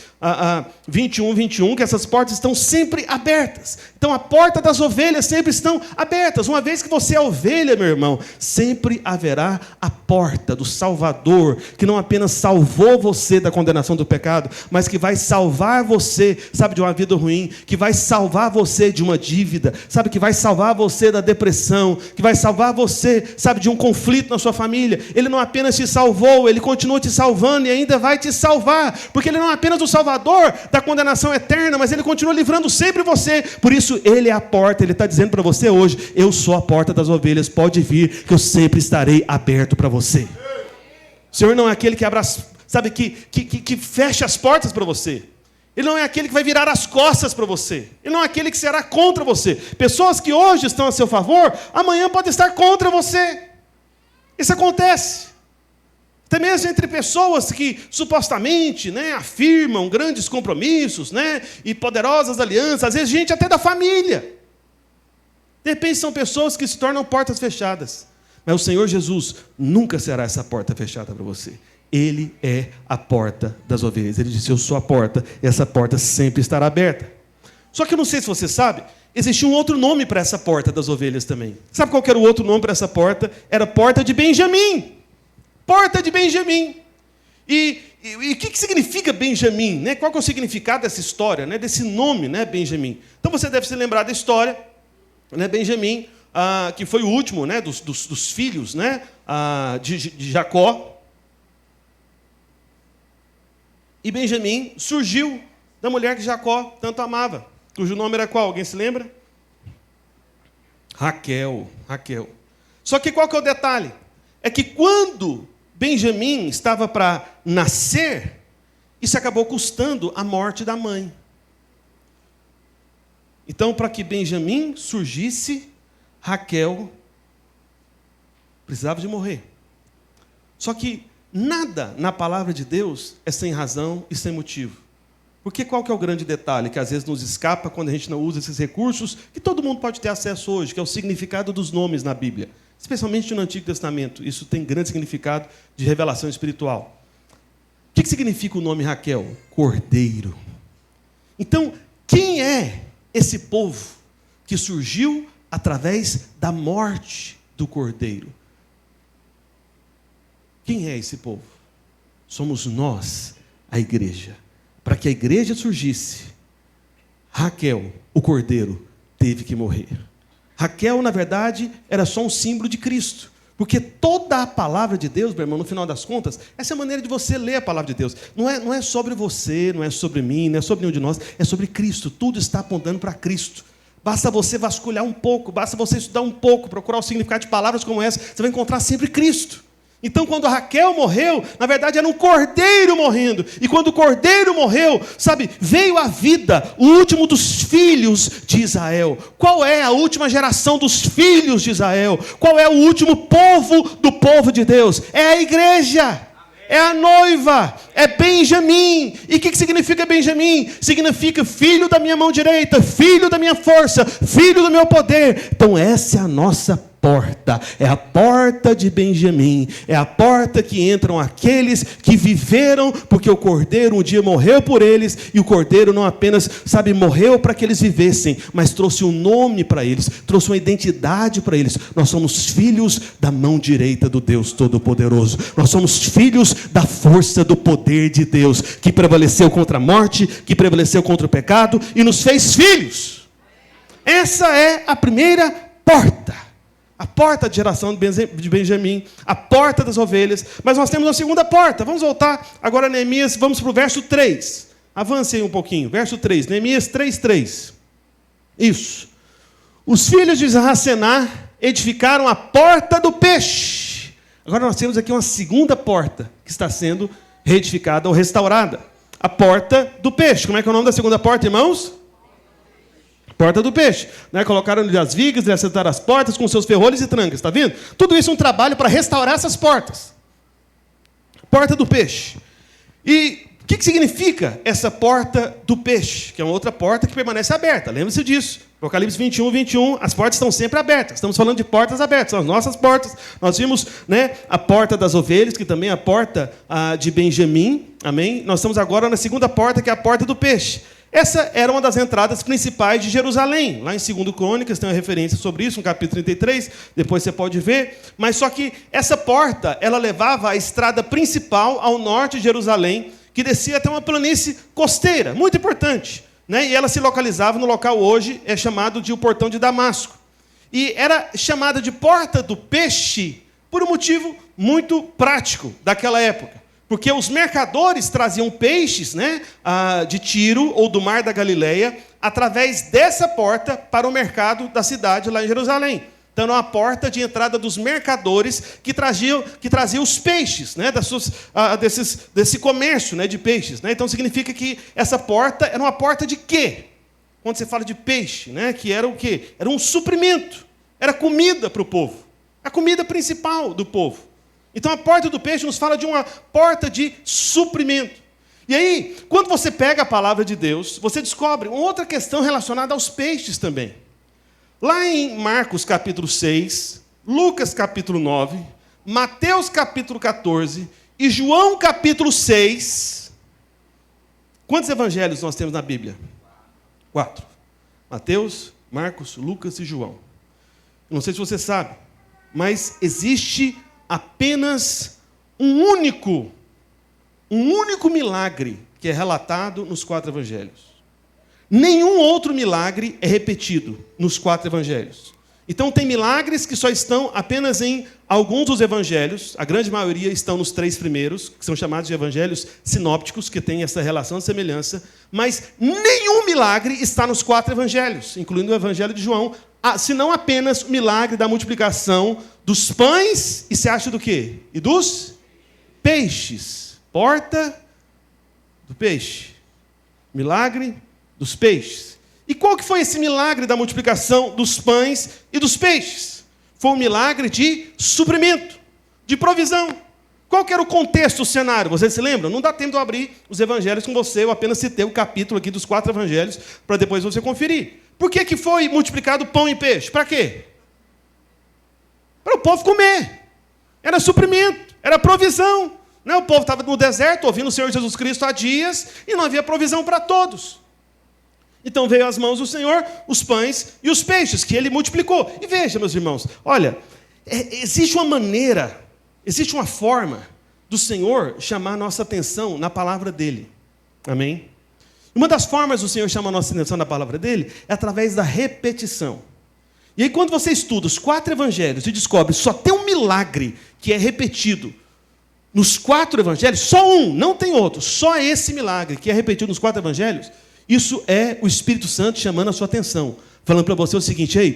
21, que essas portas estão sempre abertas. Então a porta das ovelhas sempre estão abertas. Uma vez que você é ovelha, meu irmão, sempre haverá a porta do Salvador, que não apenas salvou você da condenação do pecado, mas que vai salvar você, sabe, de uma vida ruim, que vai salvar você de uma dívida, sabe, que vai salvar você da depressão, que vai salvar você, sabe, de um conflito na sua família. Ele não apenas te salvou, ele continua te salvando e ainda vai te salvar, porque ele não é apenas o salvador da condenação eterna, mas ele continua livrando sempre você. Por isso ele é a porta. Ele está dizendo para você hoje, eu sou a porta das ovelhas, pode vir que eu sempre estarei aberto para você. O Senhor não é aquele que abre que fecha as portas para você. Ele não é aquele que vai virar as costas para você. Ele não é aquele que será contra você. Pessoas que hoje estão a seu favor, amanhã podem estar contra você. Isso acontece. Até mesmo entre pessoas que supostamente, né, afirmam grandes compromissos, né, e poderosas alianças, às vezes gente até da família. De repente são pessoas que se tornam portas fechadas. Mas o Senhor Jesus nunca será essa porta fechada para você. Ele é a porta das ovelhas. Ele disse, eu sou a porta, e essa porta sempre estará aberta. Só que eu não sei se você sabe, existia um outro nome para essa porta das ovelhas também. Sabe qual era o outro nome para essa porta? Era porta de Benjamim. Porta de Benjamim. E o que significa Benjamim? Né? Qual que é o significado dessa história, né? Desse nome, né, Benjamim? Então você deve se lembrar da história, né, Benjamim, que foi o último, né, dos filhos, né, de Jacó. E Benjamim surgiu da mulher que Jacó tanto amava, cujo nome era qual? Alguém se lembra? Raquel. Só que qual que é o detalhe? É que quando Benjamim estava para nascer, isso acabou custando a morte da mãe. Então, para que Benjamim surgisse, Raquel precisava de morrer. Só que nada na palavra de Deus é sem razão e sem motivo. Porque qual que é o grande detalhe que às vezes nos escapa quando a gente não usa esses recursos que todo mundo pode ter acesso hoje, que é o significado dos nomes na Bíblia, especialmente no Antigo Testamento. Isso tem grande significado de revelação espiritual. O que significa o nome Raquel? Cordeiro. Então, quem é esse povo que surgiu através da morte do Cordeiro? Quem é esse povo? Somos nós, a igreja. Para que a igreja surgisse, Raquel, o Cordeiro, teve que morrer. Raquel, na verdade, era só um símbolo de Cristo. Porque toda a palavra de Deus, meu irmão, no final das contas, essa é a maneira de você ler a palavra de Deus. Não é sobre você, não é sobre mim, não é sobre nenhum de nós, é sobre Cristo. Tudo está apontando para Cristo. Basta você vasculhar um pouco, basta você estudar um pouco, procurar o significado de palavras como essa, você vai encontrar sempre Cristo. Então, quando a Raquel morreu, na verdade era um cordeiro morrendo. E quando o cordeiro morreu, sabe, veio à vida o último dos filhos de Israel. Qual é a última geração dos filhos de Israel? Qual é o último povo do povo de Deus? É a igreja. É a noiva, é Benjamim. E o que significa Benjamim? Significa filho da minha mão direita, filho da minha força, filho do meu poder. Então essa é a nossa porta, é a porta de Benjamim, é a porta que entram aqueles que viveram, porque o Cordeiro um dia morreu por eles, e o Cordeiro não apenas, sabe, morreu para que eles vivessem, mas trouxe um nome para eles, trouxe uma identidade para eles. Nós somos filhos da mão direita do Deus Todo-Poderoso, nós somos filhos da força do poder de Deus, que prevaleceu contra a morte, que prevaleceu contra o pecado, e nos fez filhos. Essa é a primeira porta. A porta de geração de Benjamim, a porta das ovelhas. Mas nós temos uma segunda porta. Vamos voltar agora a Neemias, vamos para o verso 3. Avance aí um pouquinho, verso 3. Neemias 3:3. Isso. Os filhos de Racená edificaram a porta do peixe. Agora nós temos aqui uma segunda porta que está sendo reedificada ou restaurada. A porta do peixe. Como é que é o nome da segunda porta, irmãos? Porta do peixe. Né? Colocaram-lhe as vigas, lhe assentaram as portas com seus ferrolhos e trancas. Está vendo? Tudo isso é um trabalho para restaurar essas portas. Porta do peixe. E o que significa essa porta do peixe? Que é uma outra porta que permanece aberta. Lembre-se disso. Apocalipse 21, as portas estão sempre abertas. Estamos falando de portas abertas, são as nossas portas. Nós vimos, né, a porta das ovelhas, que também é a porta de Benjamim. Amém? Nós estamos agora na segunda porta, que é a porta do peixe. Essa era uma das entradas principais de Jerusalém. Lá em 2 Crônicas tem uma referência sobre isso, no capítulo 33, depois você pode ver. Mas só que essa porta, ela levava a estrada principal ao norte de Jerusalém, que descia até uma planície costeira, muito importante. Né? E ela se localizava no local hoje, é chamado de o Portão de Damasco. E era chamada de Porta do Peixe por um motivo muito prático daquela época. Porque os mercadores traziam peixes, né, de Tiro ou do Mar da Galileia através dessa porta para o mercado da cidade lá em Jerusalém. Então, era uma porta de entrada dos mercadores que traziam os peixes, né, desse comércio, né, de peixes. Né? Então, significa que essa porta era uma porta de quê? Quando você fala de peixe, né, que era o quê? Era um suprimento, era comida para o povo, a comida principal do povo. Então, a porta do peixe nos fala de uma porta de suprimento. E aí, quando você pega a palavra de Deus, você descobre uma outra questão relacionada aos peixes também. Lá em Marcos capítulo 6, Lucas capítulo 9, Mateus capítulo 14 e João capítulo 6. Quantos evangelhos nós temos na Bíblia? 4. Mateus, Marcos, Lucas e João. Não sei se você sabe, mas existe apenas um único milagre que é relatado nos 4 evangelhos. Nenhum outro milagre é repetido nos 4 evangelhos. Então, tem milagres que só estão apenas em alguns dos evangelhos, a grande maioria estão nos 3 primeiros, que são chamados de evangelhos sinópticos, que têm essa relação de semelhança, mas nenhum milagre está nos 4 evangelhos, incluindo o evangelho de João, senão apenas o milagre da multiplicação dos pães, e se acha do quê? E dos peixes. Porta do peixe. Milagre dos peixes. E qual que foi esse milagre da multiplicação dos pães e dos peixes? Foi um milagre de suprimento, de provisão. Qual que era o contexto, o cenário? Vocês se lembram? Não dá tempo de eu abrir os evangelhos com você, eu apenas citei o capítulo aqui dos 4 evangelhos, para depois você conferir. Por que foi multiplicado pão e peixe? Para quê? Para o povo comer. Era suprimento, era provisão. Não, o povo estava no deserto, ouvindo o Senhor Jesus Cristo há dias, e não havia provisão para todos. Então veio às mãos do Senhor os pães e os peixes, que ele multiplicou. E veja, meus irmãos, olha, existe uma maneira, existe uma forma do Senhor chamar a nossa atenção na palavra dele. Amém? Uma das formas do Senhor chamar a nossa atenção na palavra dele é através da repetição. E aí quando você estuda os 4 evangelhos e descobre só tem um milagre que é repetido nos 4 evangelhos, só um, não tem outro, só esse milagre que é repetido nos 4 evangelhos, isso é o Espírito Santo chamando a sua atenção, falando para você o seguinte: ei,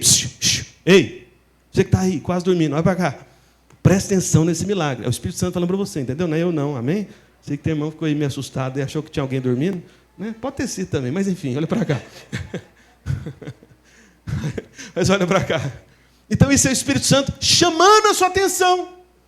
ei, você que está aí, quase dormindo, olha para cá, presta atenção nesse milagre. É o Espírito Santo falando para você, entendeu? Não é eu não, amém? Sei que tem irmão que ficou aí meio assustado e achou que tinha alguém dormindo, né? Pode ter sido também, mas enfim, olha para cá. Mas olha para cá. Então isso é o Espírito Santo chamando a sua atenção.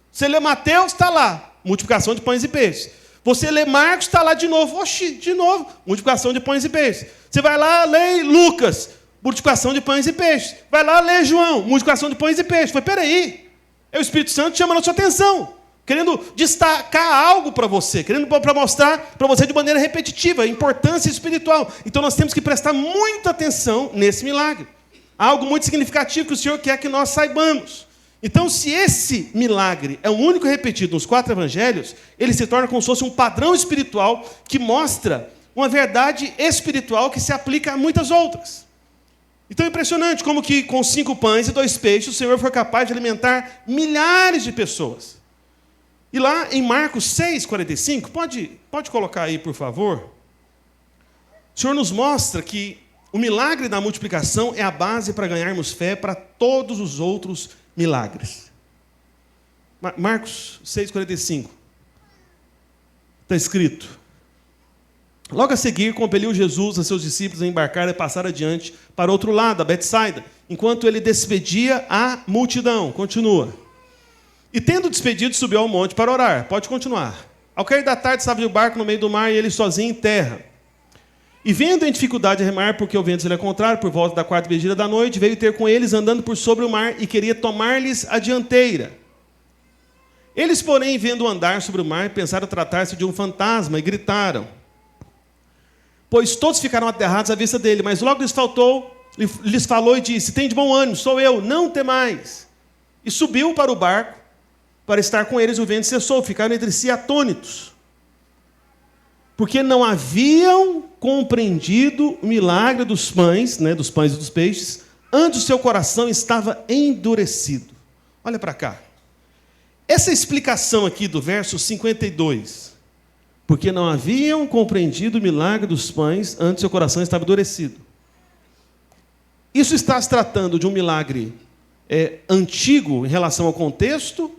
Você lê Mateus, está lá, multiplicação de pães e peixes. Você lê Marcos, está lá de novo. Oxi, de novo, multiplicação de pães e peixes. Você vai lá, lê Lucas, multiplicação de pães e peixes. Vai lá, lê João, multiplicação de pães e peixes. Foi, peraí, é o Espírito Santo chamando a sua atenção, querendo destacar algo para você, querendo para mostrar para você de maneira repetitiva a importância espiritual. Então nós temos que prestar muita atenção nesse milagre. Algo muito significativo que o Senhor quer que nós saibamos. Então, se esse milagre é o único repetido nos 4 evangelhos, ele se torna como se fosse um padrão espiritual que mostra uma verdade espiritual que se aplica a muitas outras. Então é impressionante como que com 5 pães e 2 peixes o Senhor foi capaz de alimentar milhares de pessoas. E lá em Marcos 6,45, pode colocar aí, por favor. O Senhor nos mostra que o milagre da multiplicação é a base para ganharmos fé para todos os outros milagres. Marcos 6,45. Está escrito: logo a seguir, compeliu Jesus a seus discípulos a embarcar e passar adiante para outro lado, a Betsaida, enquanto ele despedia a multidão. Continua. E tendo despedido, subiu ao monte para orar. Pode continuar. Ao cair da tarde, estava o barco no meio do mar e ele sozinho em terra. E vendo em dificuldade a remar, porque o vento lhe é contrário, por volta da 4ª vigília da noite, veio ter com eles andando por sobre o mar e queria tomar-lhes a dianteira. Eles, porém, vendo andar sobre o mar, pensaram tratar-se de um fantasma e gritaram. Pois todos ficaram aterrados à vista dele, mas logo lhes falou e disse: tem de bom ânimo, sou eu, não temais. E subiu para o barco para estar com eles, o vento cessou, ficaram entre si atônitos, porque não haviam compreendido o milagre dos pães, né, dos pães e dos peixes, antes o seu coração estava endurecido. Olha para cá. Essa explicação aqui do verso 52, porque não haviam compreendido o milagre dos pães, antes o seu coração estava endurecido. Isso está se tratando de um milagre antigo em relação ao contexto,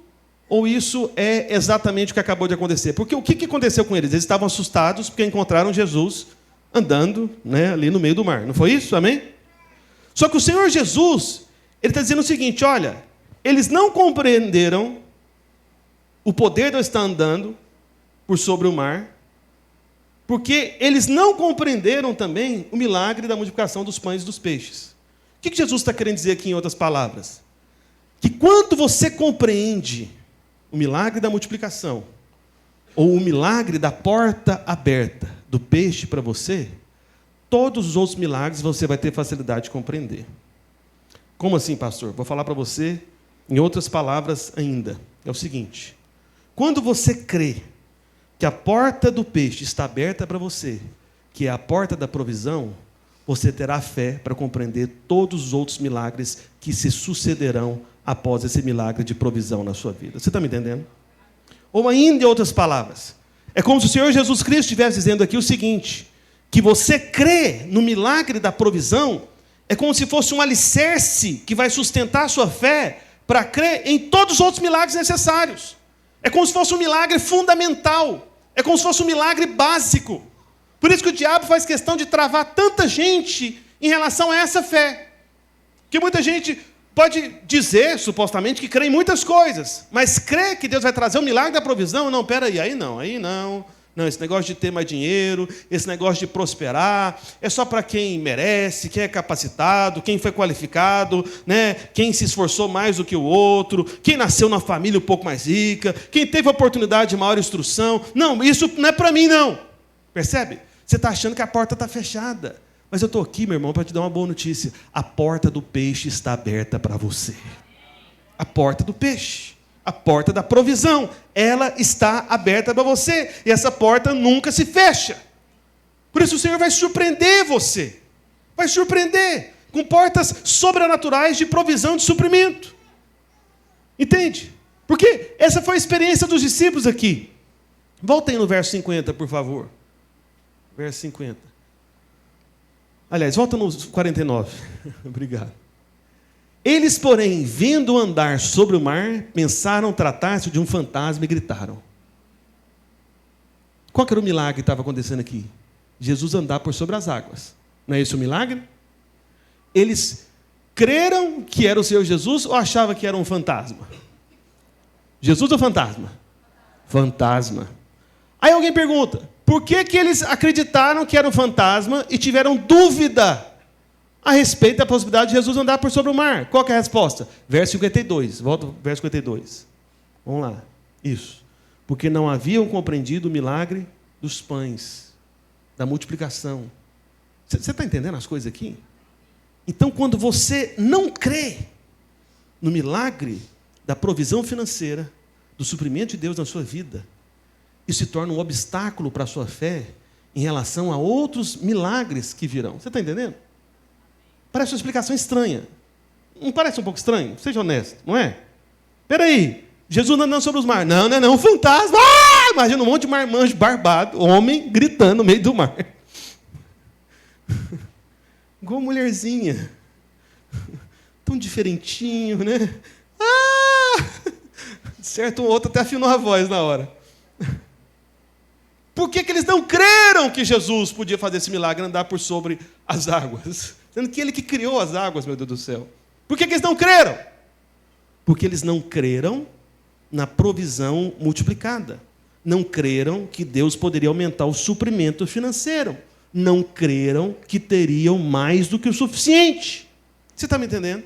ou isso é exatamente o que acabou de acontecer? Porque o que aconteceu com eles? Eles estavam assustados porque encontraram Jesus andando, né, ali no meio do mar. Não foi isso? Amém? Só que o Senhor Jesus, ele está dizendo o seguinte: olha, eles não compreenderam o poder de eu estar andando por sobre o mar, porque eles não compreenderam também o milagre da multiplicação dos pães e dos peixes. O que Jesus está querendo dizer aqui em outras palavras? Que quando você compreende o milagre da multiplicação, ou o milagre da porta aberta do peixe para você, todos os outros milagres você vai ter facilidade de compreender. Como assim, pastor? Vou falar para você em outras palavras ainda. É o seguinte: quando você crê que a porta do peixe está aberta para você, que é a porta da provisão, você terá fé para compreender todos os outros milagres que se sucederão após esse milagre de provisão na sua vida. Você está me entendendo? Ou ainda, em outras palavras, é como se o Senhor Jesus Cristo estivesse dizendo aqui o seguinte: que você crê no milagre da provisão é como se fosse um alicerce que vai sustentar a sua fé para crer em todos os outros milagres necessários. É como se fosse um milagre fundamental. É como se fosse um milagre básico. Por isso que o diabo faz questão de travar tanta gente em relação a essa fé. Que muita gente pode dizer, supostamente, que crê em muitas coisas, mas crê que Deus vai trazer o milagre da provisão? Não, peraí, aí não. Não, esse negócio de ter mais dinheiro, esse negócio de prosperar, é só para quem merece, quem é capacitado, quem foi qualificado, né? Quem se esforçou mais do que o outro, quem nasceu numa família um pouco mais rica, quem teve a oportunidade de maior instrução. Não, isso não é para mim, não. Percebe? Você está achando que a porta está fechada. Mas eu estou aqui, meu irmão, para te dar uma boa notícia. A porta do peixe está aberta para você. A porta do peixe. A porta da provisão, ela está aberta para você. E essa porta nunca se fecha. Por isso o Senhor vai surpreender você. Vai surpreender com portas sobrenaturais de provisão, de suprimento. Entende? Porque essa foi a experiência dos discípulos aqui. Voltem no verso 50, por favor. Verso 50. Aliás, volta no 49. Obrigado. Eles, porém, vendo andar sobre o mar, pensaram tratar-se de um fantasma e gritaram. Qual que era o milagre que estava acontecendo aqui? Jesus andar por sobre as águas. Não é esse o milagre? Eles creram que era o Senhor Jesus ou achavam que era um fantasma? Jesus ou fantasma? Fantasma. Aí alguém pergunta, por que eles acreditaram que era um fantasma e tiveram dúvida a respeito da possibilidade de Jesus andar por sobre o mar? Qual que é a resposta? Verso 52. Volta ao verso 52. Vamos lá. Isso. Porque não haviam compreendido o milagre dos pães, da multiplicação. Você está entendendo as coisas aqui? Então, quando você não crê no milagre da provisão financeira, do suprimento de Deus na sua vida, isso se torna um obstáculo para a sua fé em relação a outros milagres que virão. Você está entendendo? Parece uma explicação estranha. Não parece um pouco estranho? Seja honesto, não é? Espera aí, Jesus andando sobre os mares. Não, um fantasma. Ah! Imagina um monte de marmanjo barbado, homem gritando no meio do mar. Igual mulherzinha. Tão diferentinho, né? Ah! Certo, o outro até afinou a voz na hora. Por que eles não creram que Jesus podia fazer esse milagre, andar por sobre as águas? Sendo que ele que criou as águas, meu Deus do céu. Por que eles não creram? Porque eles não creram na provisão multiplicada. Não creram que Deus poderia aumentar o suprimento financeiro. Não creram que teriam mais do que o suficiente. Você está me entendendo?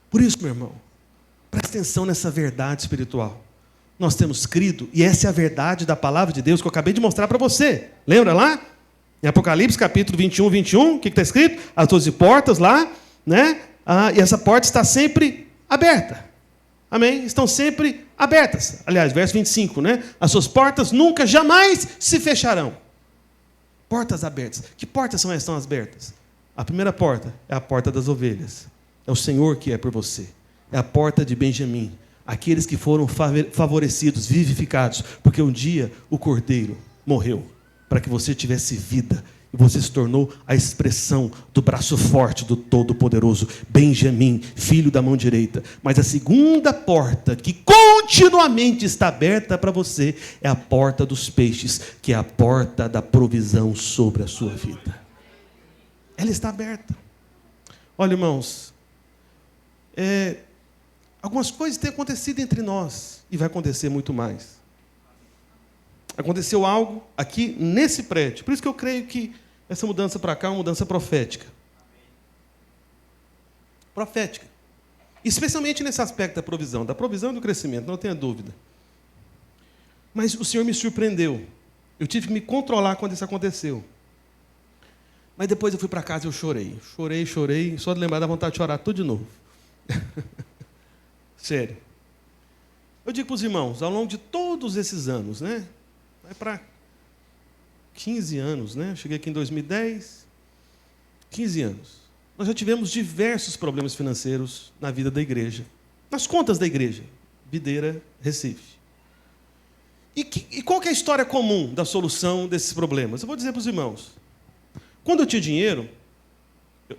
Por isso, meu irmão, preste atenção nessa verdade espiritual. Nós temos crido, e essa é a verdade da palavra de Deus que eu acabei de mostrar para você. Lembra lá? Em Apocalipse, capítulo 21, o que está escrito? As 12 portas lá, né? E essa porta está sempre aberta. Amém? Estão sempre abertas. Aliás, verso 25, né? As suas portas nunca, jamais se fecharão. Portas abertas. Que portas são essas que estão abertas? A primeira porta é a porta das ovelhas. É o Senhor que é por você. É a porta de Benjamim. Aqueles que foram favorecidos, vivificados, porque um dia o Cordeiro morreu para que você tivesse vida, e você se tornou a expressão do braço forte do Todo-Poderoso, Benjamim, filho da mão direita. Mas a segunda porta, que continuamente está aberta para você, é a porta dos peixes, que é a porta da provisão sobre a sua vida. Ela está aberta. Olha, irmãos, algumas coisas têm acontecido entre nós, e vai acontecer muito mais. Aconteceu algo aqui nesse prédio. Por isso que eu creio que essa mudança para cá é uma mudança profética. Profética. Especialmente nesse aspecto da provisão e do crescimento, não tenha dúvida. Mas o Senhor me surpreendeu. Eu tive que me controlar quando isso aconteceu. Mas depois eu fui para casa e eu chorei. Chorei. Só de lembrar da vontade de chorar tudo de novo. Sério. Eu digo para os irmãos, ao longo de todos esses anos, né? Vai para 15 anos, né? Eu cheguei aqui em 2010. 15 anos. Nós já tivemos diversos problemas financeiros na vida da igreja. Nas contas da igreja. Videira, Recife. E qual que é a história comum da solução desses problemas? Eu vou dizer para os irmãos. Quando eu tinha dinheiro,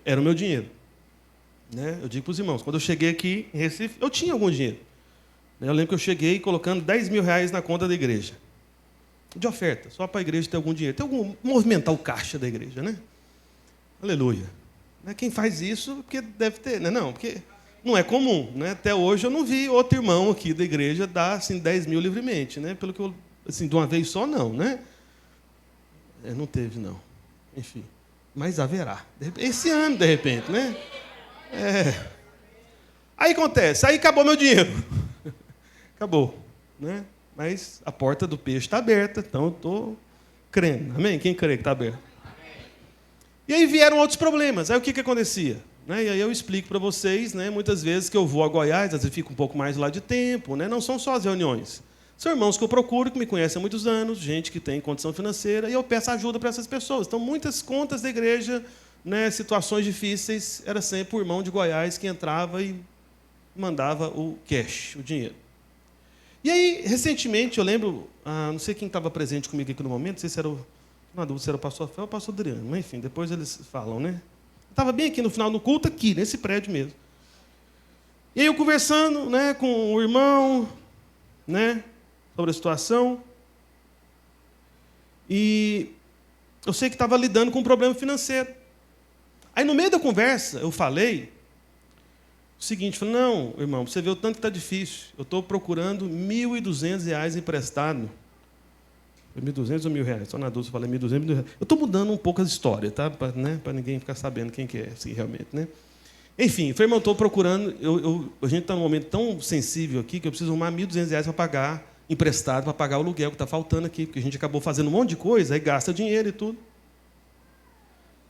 era o meu dinheiro. Né? Eu digo para os irmãos, quando eu cheguei aqui em Recife, eu tinha algum dinheiro. Eu lembro que eu cheguei colocando 10 mil reais na conta da igreja. De oferta, só para a igreja ter algum dinheiro. Movimentar o caixa da igreja, né? Aleluia. Quem faz isso, porque deve ter, né? Não, porque não é comum, né? Até hoje eu não vi outro irmão aqui da igreja dar assim, 10 mil livremente, né? Pelo que eu, assim, de uma vez só, não, né? Não teve, não. Enfim, mas haverá. Esse ano, de repente, né? Aí acontece, aí acabou meu dinheiro. Acabou, né? Mas a porta do peixe está aberta, então eu estou crendo. Amém? Quem crê que está aberta? E aí vieram outros problemas. Aí o que acontecia? Né? E aí eu explico para vocês, né, muitas vezes que eu vou a Goiás, às vezes fico um pouco mais lá de tempo, né? Não são só as reuniões. São irmãos que eu procuro, que me conhecem há muitos anos, gente que tem condição financeira, e eu peço ajuda para essas pessoas. Então, muitas contas da igreja, né, situações difíceis, era sempre o irmão de Goiás que entrava e mandava o cash, o dinheiro. E aí, recentemente, eu lembro, não sei quem estava presente comigo aqui no momento, não sei se era o pastor Rafael ou o pastor Adriano, mas enfim, depois eles falam, né? Estava bem aqui no final do culto, aqui, nesse prédio mesmo. E aí eu conversando, né, com o irmão, né, sobre a situação. E eu sei que estava lidando com um problema financeiro. Aí, no meio da conversa, eu falei o seguinte, falei, não, irmão, você vê o tanto que está difícil. Eu estou procurando R$ 1.200 emprestado. Foi 1.200 ou R$ 1.000? Só na dúvida, eu falei 1.200, R$ 1.200. Eu estou mudando um pouco as histórias, tá? Para ninguém ficar sabendo quem que é, assim, realmente, né? Enfim, falei, irmão, eu estou procurando... a gente está num momento tão sensível aqui que eu preciso arrumar R$ 1.200 para pagar, emprestado, para pagar o aluguel que está faltando aqui, porque a gente acabou fazendo um monte de coisa, aí gasta dinheiro e tudo.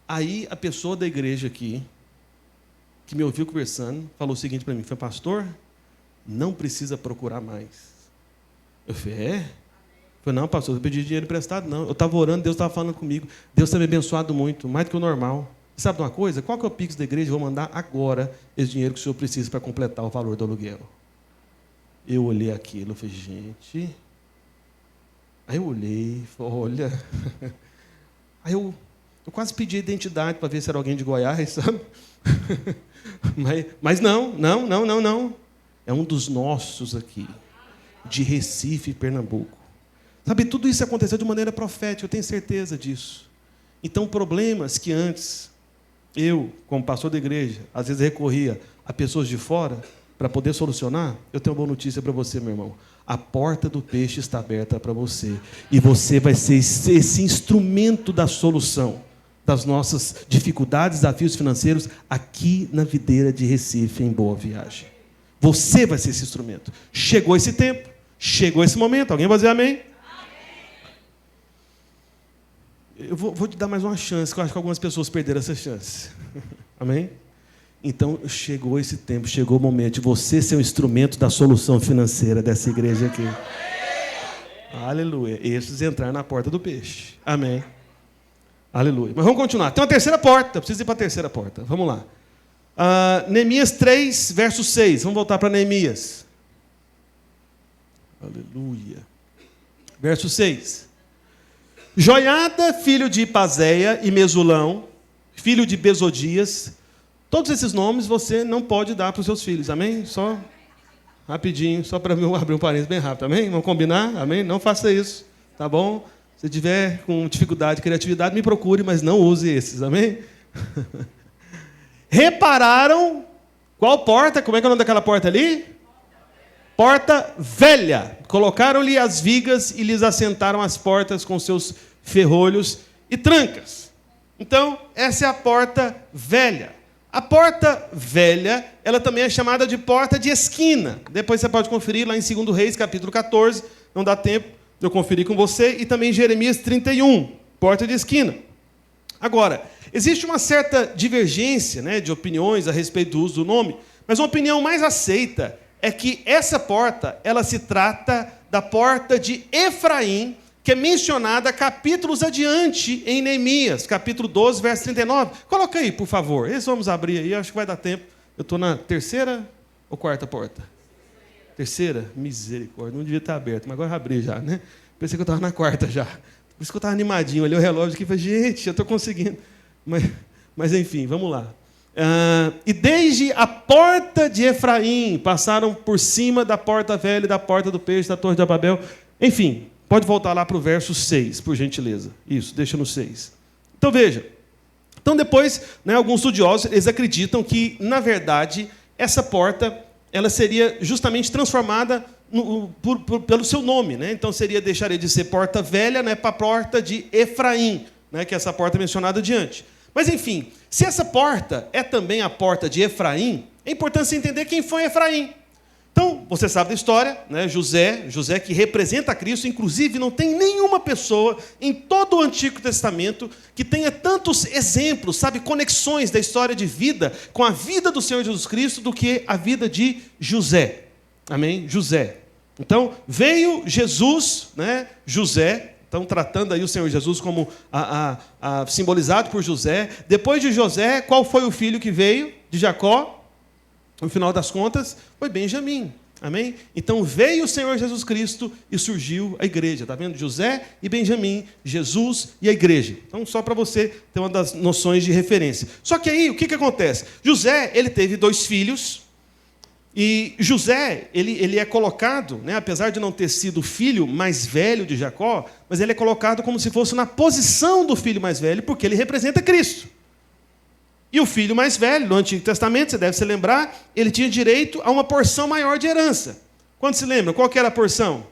Aí a pessoa da igreja aqui, que me ouviu conversando, falou o seguinte para mim, foi, pastor, não precisa procurar mais. Eu falei, Eu falei, não, pastor, eu pedi dinheiro emprestado, não. Eu estava orando, Deus estava falando comigo. Deus está me abençoado muito, mais do que o normal. E sabe de uma coisa? Qual que é o Pix da igreja? Eu vou mandar agora esse dinheiro que o senhor precisa para completar o valor do aluguel. Eu olhei aquilo, eu falei, gente... Aí eu olhei, falei, olha... Aí eu quase pedi a identidade para ver se era alguém de Goiás, sabe? Mas não. É um dos nossos aqui, de Recife, Pernambuco. Sabe, tudo isso aconteceu de maneira profética, eu tenho certeza disso. Então, problemas que antes, eu, como pastor da igreja, às vezes recorria a pessoas de fora para poder solucionar, eu tenho uma boa notícia para você, meu irmão. A porta do peixe está aberta para você. E você vai ser esse instrumento da solução das nossas dificuldades, desafios financeiros, aqui na videira de Recife, em Boa Viagem. Você vai ser esse instrumento. Chegou esse tempo, chegou esse momento. Alguém vai dizer amém? Eu vou te dar mais uma chance, que eu acho que algumas pessoas perderam essa chance. Amém? Então, chegou esse tempo, chegou o momento de você ser o instrumento da solução financeira dessa igreja aqui. Aleluia. Esses entraram na porta do peixe. Amém. Aleluia. Mas vamos continuar. Tem uma terceira porta. Preciso ir para a terceira porta. Vamos lá. Neemias 3, verso 6. Vamos voltar para Neemias. Aleluia. Verso 6. Joiada, filho de Pazéia, e Mesulão, filho de Bezodias. Todos esses nomes você não pode dar para os seus filhos. Amém? Só rapidinho, só para eu abrir um parênteses bem rápido. Amém? Vamos combinar? Amém? Não faça isso. Tá bom? Se tiver com dificuldade de criatividade, me procure, mas não use esses. Amém? Repararam qual porta? Como é que é o nome daquela porta ali? Porta velha. Colocaram-lhe as vigas e lhes assentaram as portas com seus ferrolhos e trancas. Então, essa é a porta velha. A porta velha, ela também é chamada de porta de esquina. Depois você pode conferir lá em 2 Reis, capítulo 14. Não dá tempo de eu conferir com você. E também em Jeremias 31, porta de esquina. Agora, existe uma certa divergência, né, de opiniões a respeito do uso do nome, mas uma opinião mais aceita é que essa porta, ela se trata da porta de Efraim, que é mencionada capítulos adiante em Neemias, capítulo 12, verso 39. Coloca aí, por favor. Esse vamos abrir aí, acho que vai dar tempo. Eu estou na terceira ou quarta porta? Terceira? Misericórdia, não devia estar aberto, mas agora eu abri já, né? Pensei que eu estava na quarta já. Por isso que eu estava animadinho, olhei o relógio aqui e falei, gente, eu estou conseguindo. Mas enfim, vamos lá. E desde a porta de Efraim, passaram por cima da porta velha, da porta do peixe, da torre de Ababel. Enfim, pode voltar lá para o verso 6, por gentileza. Isso, deixa no 6. Então veja, Então, depois, né, alguns estudiosos eles acreditam que, na verdade, essa porta ela seria justamente transformada pelo seu nome. Né? Então, deixaria de ser porta velha, né, para a porta de Efraim, né, que é essa porta mencionada adiante. Mas, enfim, se essa porta é também a porta de Efraim, é importante você entender quem foi Efraim. Então, você sabe da história, né? José que representa Cristo, inclusive não tem nenhuma pessoa em todo o Antigo Testamento que tenha tantos exemplos, sabe, conexões da história de vida com a vida do Senhor Jesus Cristo do que a vida de José. Amém? José. Então, veio Jesus, né? José, então tratando aí o Senhor Jesus como simbolizado por José. Depois de José, qual foi o filho que veio de Jacó? No final das contas, foi Benjamim. Amém? Então veio o Senhor Jesus Cristo e surgiu a igreja. Está vendo? José e Benjamim, Jesus e a igreja. Então, só para você ter uma das noções de referência. Só que aí, o que acontece? José, ele teve 2 filhos. E José, ele é colocado, né, apesar de não ter sido o filho mais velho de Jacó, mas ele é colocado como se fosse na posição do filho mais velho, porque ele representa Cristo. E o filho mais velho, no Antigo Testamento, você deve se lembrar, ele tinha direito a uma porção maior de herança. Quando se lembra? Qual que era a porção?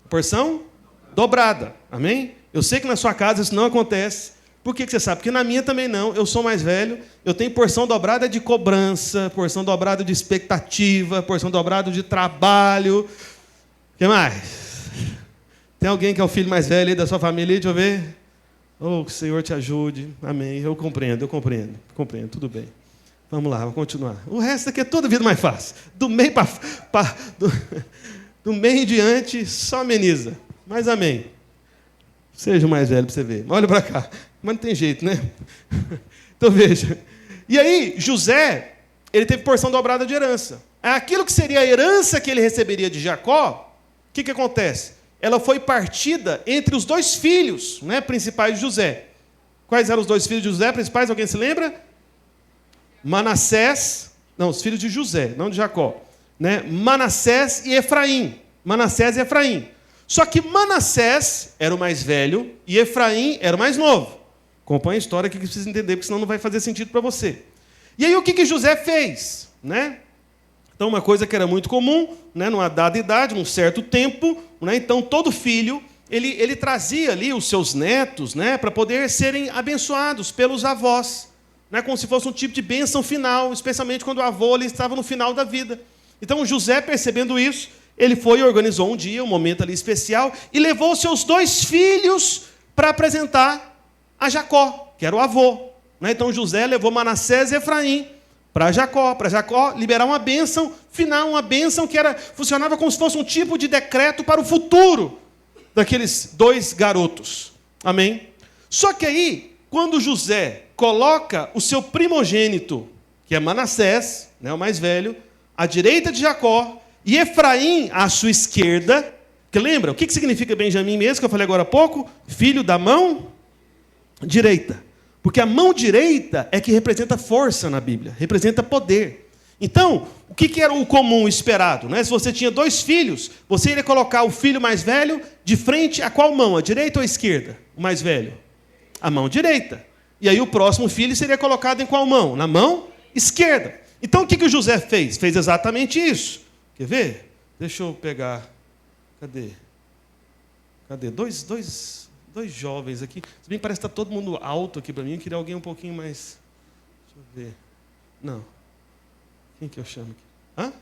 Porção dobrada. Amém? Eu sei que na sua casa isso não acontece. Por que você sabe? Porque na minha também não. Eu sou mais velho, eu tenho porção dobrada de cobrança, porção dobrada de expectativa, porção dobrada de trabalho. O que mais? Tem alguém que é o filho mais velho aí da sua família? Deixa eu ver. Oh, que o Senhor te ajude. Amém. Eu compreendo. Tudo bem. Vamos lá, vamos continuar. O resto aqui é toda vida mais fácil. Do meio do meio em diante, só ameniza. Mas amém. Seja o mais velho para você ver. Olha para cá. Mas não tem jeito, né? Então veja. E aí, José, ele teve porção dobrada de herança. Aquilo que seria a herança que ele receberia de Jacó, o que acontece? Ela foi partida entre os 2 filhos, né, principais de José. Quais eram os 2 filhos de José principais? Alguém se lembra? Manassés, não, os filhos de José, não de Jacó. Né? Manassés e Efraim. Manassés e Efraim. Só que Manassés era o mais velho e Efraim era o mais novo. Acompanhe a história aqui que precisa entender, porque senão não vai fazer sentido para você. E aí o que José fez? Né? Então, uma coisa que era muito comum, né, numa dada idade, num certo tempo, né, então todo filho, ele trazia ali os seus netos, né, para poder serem abençoados pelos avós, né, como se fosse um tipo de bênção final, especialmente quando o avô ali estava no final da vida. Então, José, percebendo isso, ele foi e organizou um dia, um momento ali especial, e levou seus 2 filhos para apresentar a Jacó, que era o avô. Né? Então, José levou Manassés e Efraim para Jacó liberar uma bênção final, uma bênção que funcionava como se fosse um tipo de decreto para o futuro daqueles 2 garotos. Amém? Só que aí, quando José coloca o seu primogênito, que é Manassés, né, o mais velho, à direita de Jacó, e Efraim à sua esquerda, que lembra, o que significa Benjamim mesmo, que eu falei agora há pouco? Filho da mão direita. Porque a mão direita é que representa força na Bíblia, representa poder. Então, o que era o comum esperado? Né? Se você tinha 2 filhos, você iria colocar o filho mais velho de frente a qual mão? A direita ou a esquerda? O mais velho? A mão direita. E aí o próximo filho seria colocado em qual mão? Na mão esquerda. Então o que o José fez? Fez exatamente isso. Quer ver? Deixa eu pegar. Cadê? Dois jovens aqui. Se bem que parece que está todo mundo alto aqui para mim. Eu queria alguém um pouquinho mais... Deixa eu ver. Não. Quem que eu chamo aqui? Hã?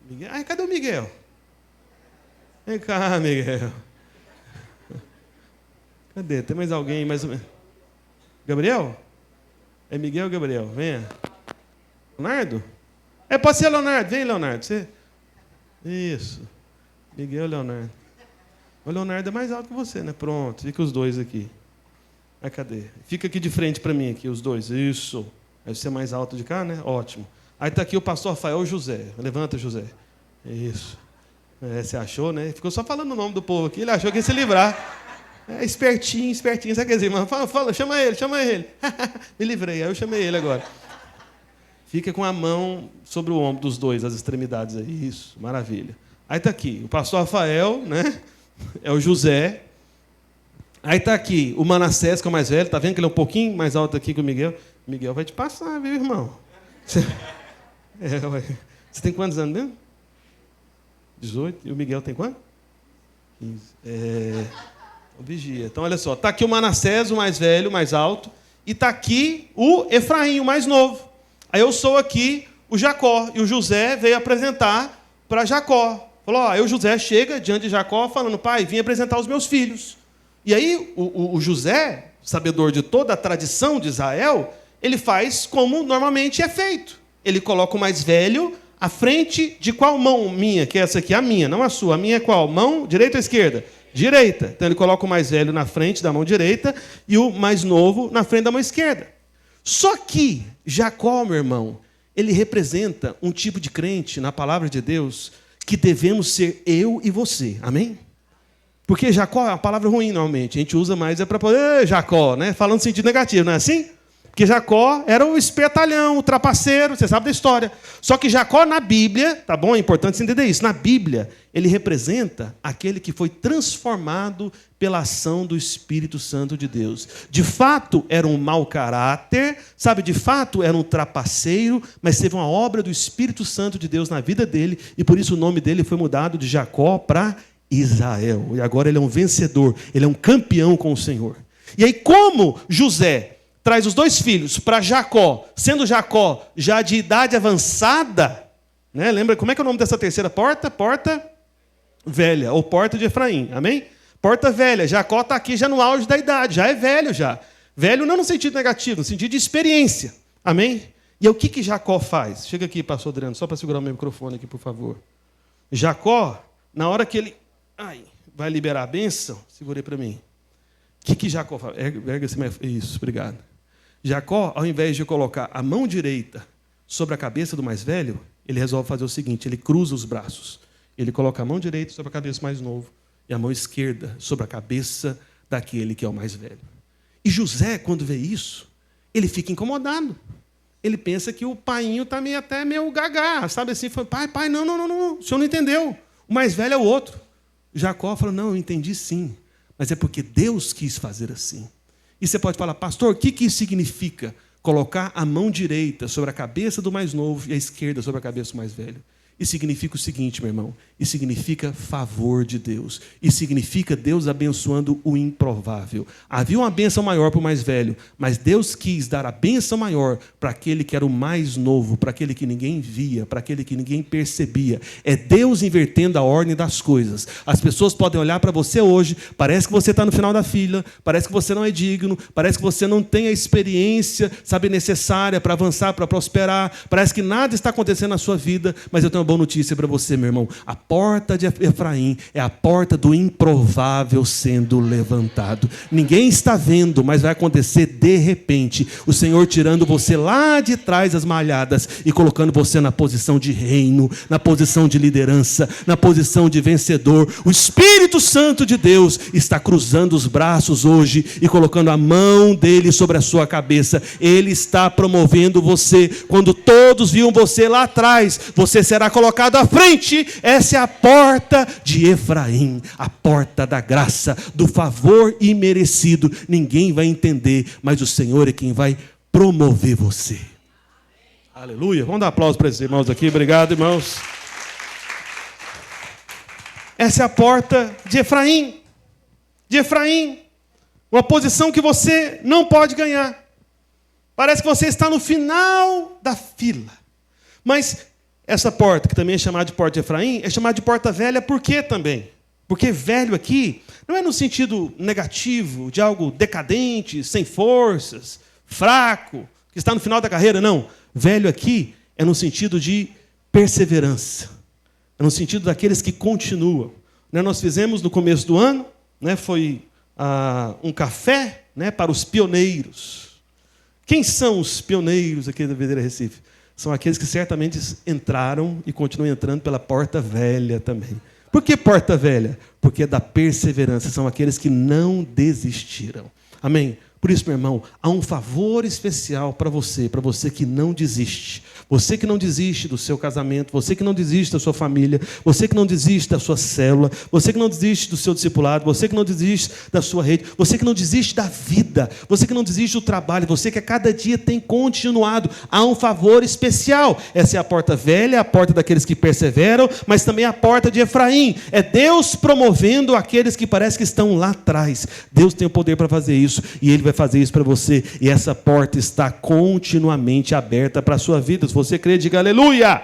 Miguel? Ah, cadê o Miguel? Vem cá, Miguel. Cadê? Tem mais alguém? Mais ou menos? Gabriel? É Miguel ou Gabriel? Venha. Leonardo? Pode ser Leonardo. Vem, Leonardo. Você... Isso. Miguel e Leonardo. O Leonardo é mais alto que você, né? Pronto, fica os 2 aqui. Aí, cadê? Fica aqui de frente para mim, aqui, os 2. Isso. Aí você é mais alto de cá, né? Ótimo. Aí está aqui o pastor Rafael José. Levanta, José. Isso. Você achou, né? Ficou só falando o nome do povo aqui. Ele achou que ia se livrar. Espertinho. Sabe o que quer dizer, irmão? Fala, chama ele. Me livrei. Aí eu chamei ele agora. Fica com a mão sobre o ombro dos 2, as extremidades aí. Isso, maravilha. Aí está aqui o pastor Rafael, né? É o José. Aí está aqui o Manassés, que é o mais velho. Está vendo que ele é um pouquinho mais alto aqui que o Miguel? O Miguel vai te passar, viu, irmão? Você tem quantos anos mesmo? 18. E o Miguel tem quanto? 15. Vigia. Então, olha só. Está aqui o Manassés, o mais velho, o mais alto. E está aqui o Efraim, o mais novo. Aí eu sou aqui o Jacó. E o José veio apresentar para Jacó. Falou, aí o José chega diante de Jacó falando, pai, vim apresentar os meus filhos. E aí o José, sabedor de toda a tradição de Israel, ele faz como normalmente é feito. Ele coloca o mais velho à frente de qual mão minha? Que é essa aqui, a minha, não a sua. A minha é qual? Mão direita ou esquerda? Direita. Então ele coloca o mais velho na frente da mão direita e o mais novo na frente da mão esquerda. Só que Jacó, meu irmão, ele representa um tipo de crente na palavra de Deus que devemos ser eu e você. Amém? Porque Jacó é uma palavra ruim normalmente. A gente usa mais para poder Jacó, né? Falando no sentido negativo, não é assim? Porque Jacó era o espertalhão, o trapaceiro, você sabe da história. Só que Jacó na Bíblia, tá bom? É importante você entender isso. Na Bíblia, ele representa aquele que foi transformado pela ação do Espírito Santo de Deus. De fato, era um mau caráter, sabe? De fato, era um trapaceiro, mas teve uma obra do Espírito Santo de Deus na vida dele, e por isso o nome dele foi mudado de Jacó para Israel. E agora ele é um vencedor, ele é um campeão com o Senhor. E aí, como José traz os dois filhos para Jacó, sendo Jacó já de idade avançada, né? Lembra como é que é o nome dessa terceira porta? Porta velha, ou porta de Efraim, amém? Porta velha, Jacó está aqui já no auge da idade, já é velho já. Velho não no sentido negativo, no sentido de experiência, amém? E aí, o que Jacó faz? Chega aqui, pastor Adriano, só para segurar o meu microfone aqui, por favor. Jacó, na hora que ele vai liberar a bênção, segurei para mim. O que Jacó faz? Erga-se, isso, obrigado. Jacó, ao invés de colocar a mão direita sobre a cabeça do mais velho, ele resolve fazer o seguinte, ele cruza os braços. Ele coloca a mão direita sobre a cabeça do mais novo e a mão esquerda sobre a cabeça daquele que é o mais velho. E José, quando vê isso, ele fica incomodado. Ele pensa que o painho está até meio gagá, sabe assim? Pai, não, o senhor não entendeu. O mais velho é o outro. Jacó falou, não, eu entendi sim, mas é porque Deus quis fazer assim. E você pode falar, pastor, o que isso significa? Colocar a mão direita sobre a cabeça do mais novo e a esquerda sobre a cabeça do mais velho. Isso significa o seguinte, meu irmão, isso significa favor de Deus. Isso significa Deus abençoando o improvável. Havia uma bênção maior para o mais velho, mas Deus quis dar a bênção maior para aquele que era o mais novo, para aquele que ninguém via, para aquele que ninguém percebia. É Deus invertendo a ordem das coisas. As pessoas podem olhar para você hoje, parece que você está no final da fila, parece que você não é digno, parece que você não tem a experiência, sabe, necessária para avançar, para prosperar, parece que nada está acontecendo na sua vida, mas eu tenho uma boa notícia para você, meu irmão. A porta de Efraim é a porta do improvável sendo levantado. Ninguém está vendo, mas vai acontecer de repente. O Senhor tirando você lá de trás das malhadas e colocando você na posição de reino, na posição de liderança, na posição de vencedor. O Espírito Santo de Deus está cruzando os braços hoje e colocando a mão dele sobre a sua cabeça. Ele está promovendo você. Quando todos viam você lá atrás, você será colocado à frente. Essa é a porta de Efraim, a porta da graça, do favor imerecido. Ninguém vai entender, mas o Senhor é quem vai promover você. Aleluia. Vamos dar aplauso para esses irmãos aqui. Obrigado, irmãos. Essa é a porta de Efraim. De Efraim. Uma posição que você não pode ganhar. Parece que você está no final da fila. Mas essa porta, que também é chamada de porta de Efraim, é chamada de porta velha por quê também? Porque velho aqui não é no sentido negativo, de algo decadente, sem forças, fraco, que está no final da carreira, não. Velho aqui é no sentido de perseverança. É no sentido daqueles que continuam. Nós fizemos no começo do ano, foi um café para os pioneiros. Quem são os pioneiros aqui da Videira Recife? São aqueles que certamente entraram e continuam entrando pela porta velha também. Por que porta velha? Porque é da perseverança. São aqueles que não desistiram. Amém? Por isso, meu irmão, há um favor especial para você que não desiste. Você que não desiste do seu casamento, você que não desiste da sua família, você que não desiste da sua célula, você que não desiste do seu discipulado, você que não desiste da sua rede, você que não desiste da vida, você que não desiste do trabalho, você que a cada dia tem continuado. Há um favor especial. Essa é a porta velha, a porta daqueles que perseveram, mas também a porta de Efraim. É Deus promovendo aqueles que parece que estão lá atrás. Deus tem o poder para fazer isso, e Ele vai fazer isso para você. E essa porta está continuamente aberta para a sua vida. Se você crê, diga aleluia. Aleluia.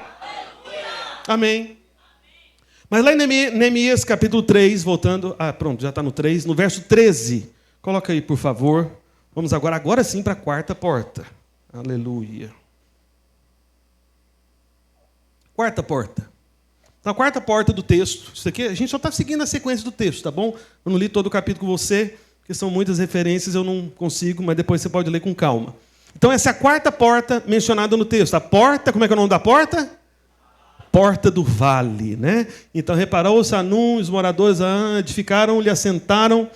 Amém. Mas lá em Neemias capítulo 3, voltando... pronto, já está no 3. No verso 13. Coloca aí, por favor. Vamos agora sim para a quarta porta. Aleluia. Quarta porta. Na quarta porta do texto. Isso aqui, a gente só está seguindo a sequência do texto, tá bom? Eu não li todo o capítulo com você, porque são muitas referências, eu não consigo, mas depois você pode ler com calma. Então, essa é a quarta porta mencionada no texto. A porta, como é que é o nome da porta? Porta do vale, né? Então, reparou-se Hanum, os moradores edificaram, lhe assentaram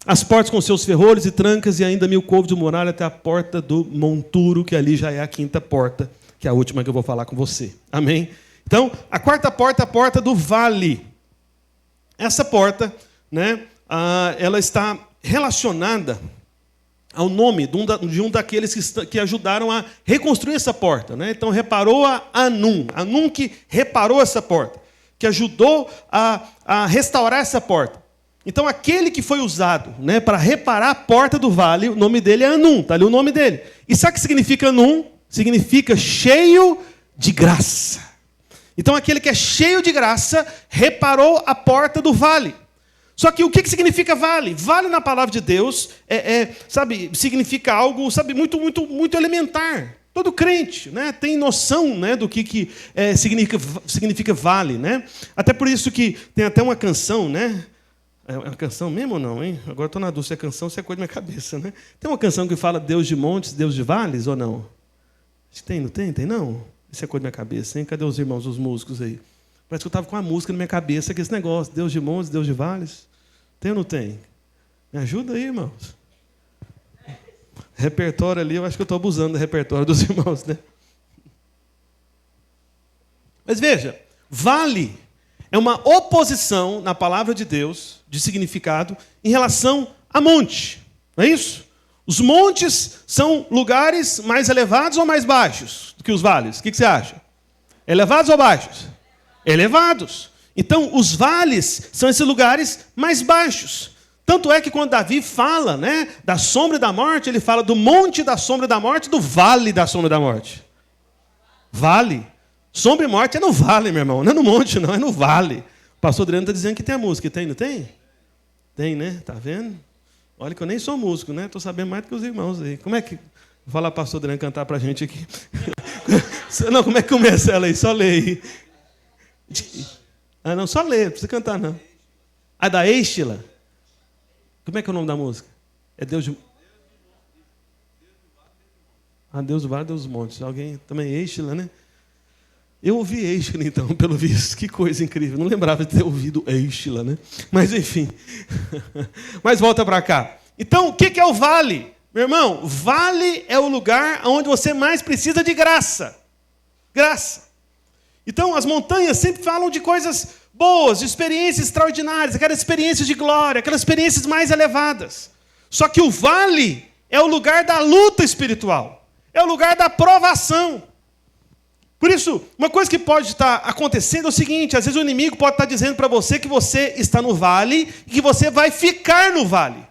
as portas com seus ferrolhos e trancas, e ainda 1000 côvados de muralha até a porta do monturo, que ali já é a quinta porta, que é a última que eu vou falar com você. Amém? Então, a quarta porta é a porta do vale. Essa porta, né, ela está relacionada ao nome de um daqueles que ajudaram a reconstruir essa porta. Né? Então, reparou a Hanum. Hanum que reparou essa porta, que ajudou a restaurar essa porta. Então, aquele que foi usado, né, para reparar a porta do vale, o nome dele é Hanum. Está ali o nome dele. E sabe o que significa Hanum? Significa cheio de graça. Então, aquele que é cheio de graça reparou a porta do vale. Só que o que significa vale? Vale na palavra de Deus sabe, significa algo, muito, muito, muito elementar. Todo crente, né, tem noção, né, do que significa vale. Né? Até por isso que tem até uma canção, né? É uma canção mesmo ou não, hein? Agora estou na dúvida se é canção ou se é coisa da minha cabeça. Né? Tem uma canção que fala Deus de montes, Deus de vales ou não? Tem, não tem? Tem não? Isso é coisa da minha cabeça, hein? Cadê os irmãos, os músicos aí? Parece que eu estava com a música na minha cabeça, que esse negócio, Deus de montes, Deus de vales. Tem ou não tem? Me ajuda aí, irmãos. Repertório ali, eu acho que eu estou abusando do repertório dos irmãos, né? Mas veja, vale é uma oposição na palavra de Deus, de significado, em relação a monte. Não é isso? Os montes são lugares mais elevados ou mais baixos do que os vales? O que você acha? Elevados ou baixos? Elevados. Então, os vales são esses lugares mais baixos. Tanto é que quando Davi fala, né, da sombra e da morte, ele fala do monte da sombra e da morte e do vale da sombra e da morte. Vale. Sombra e morte é no vale, meu irmão. Não é no monte, não. É no vale. O pastor Adriano está dizendo que tem a música. Tem, não tem? Tem, né? Tá vendo? Olha que eu nem sou músico, né? Estou sabendo mais do que os irmãos aí. Como é que... Vou falar para o pastor Adriano cantar para a gente aqui. Não, como é que começa ela aí? Só lê aí. Não, só lê. Não precisa cantar, não. Da Êxtila. Como é que é o nome da música? É Deus de... Deus do vale, Deus dos montes. Alguém também Êxtila, né? Eu ouvi Êxtila, então, pelo visto. Que coisa incrível. Não lembrava de ter ouvido Êxtila, né? Mas, enfim. Mas volta para cá. Então, o que é o vale? Meu irmão, vale é o lugar onde você mais precisa de graça. Graça. Então, as montanhas sempre falam de coisas boas, de experiências extraordinárias, aquelas experiências de glória, aquelas experiências mais elevadas. Só que o vale é o lugar da luta espiritual. É o lugar da provação. Por isso, uma coisa que pode estar acontecendo é o seguinte, às vezes o inimigo pode estar dizendo para você que você está no vale e que você vai ficar no vale.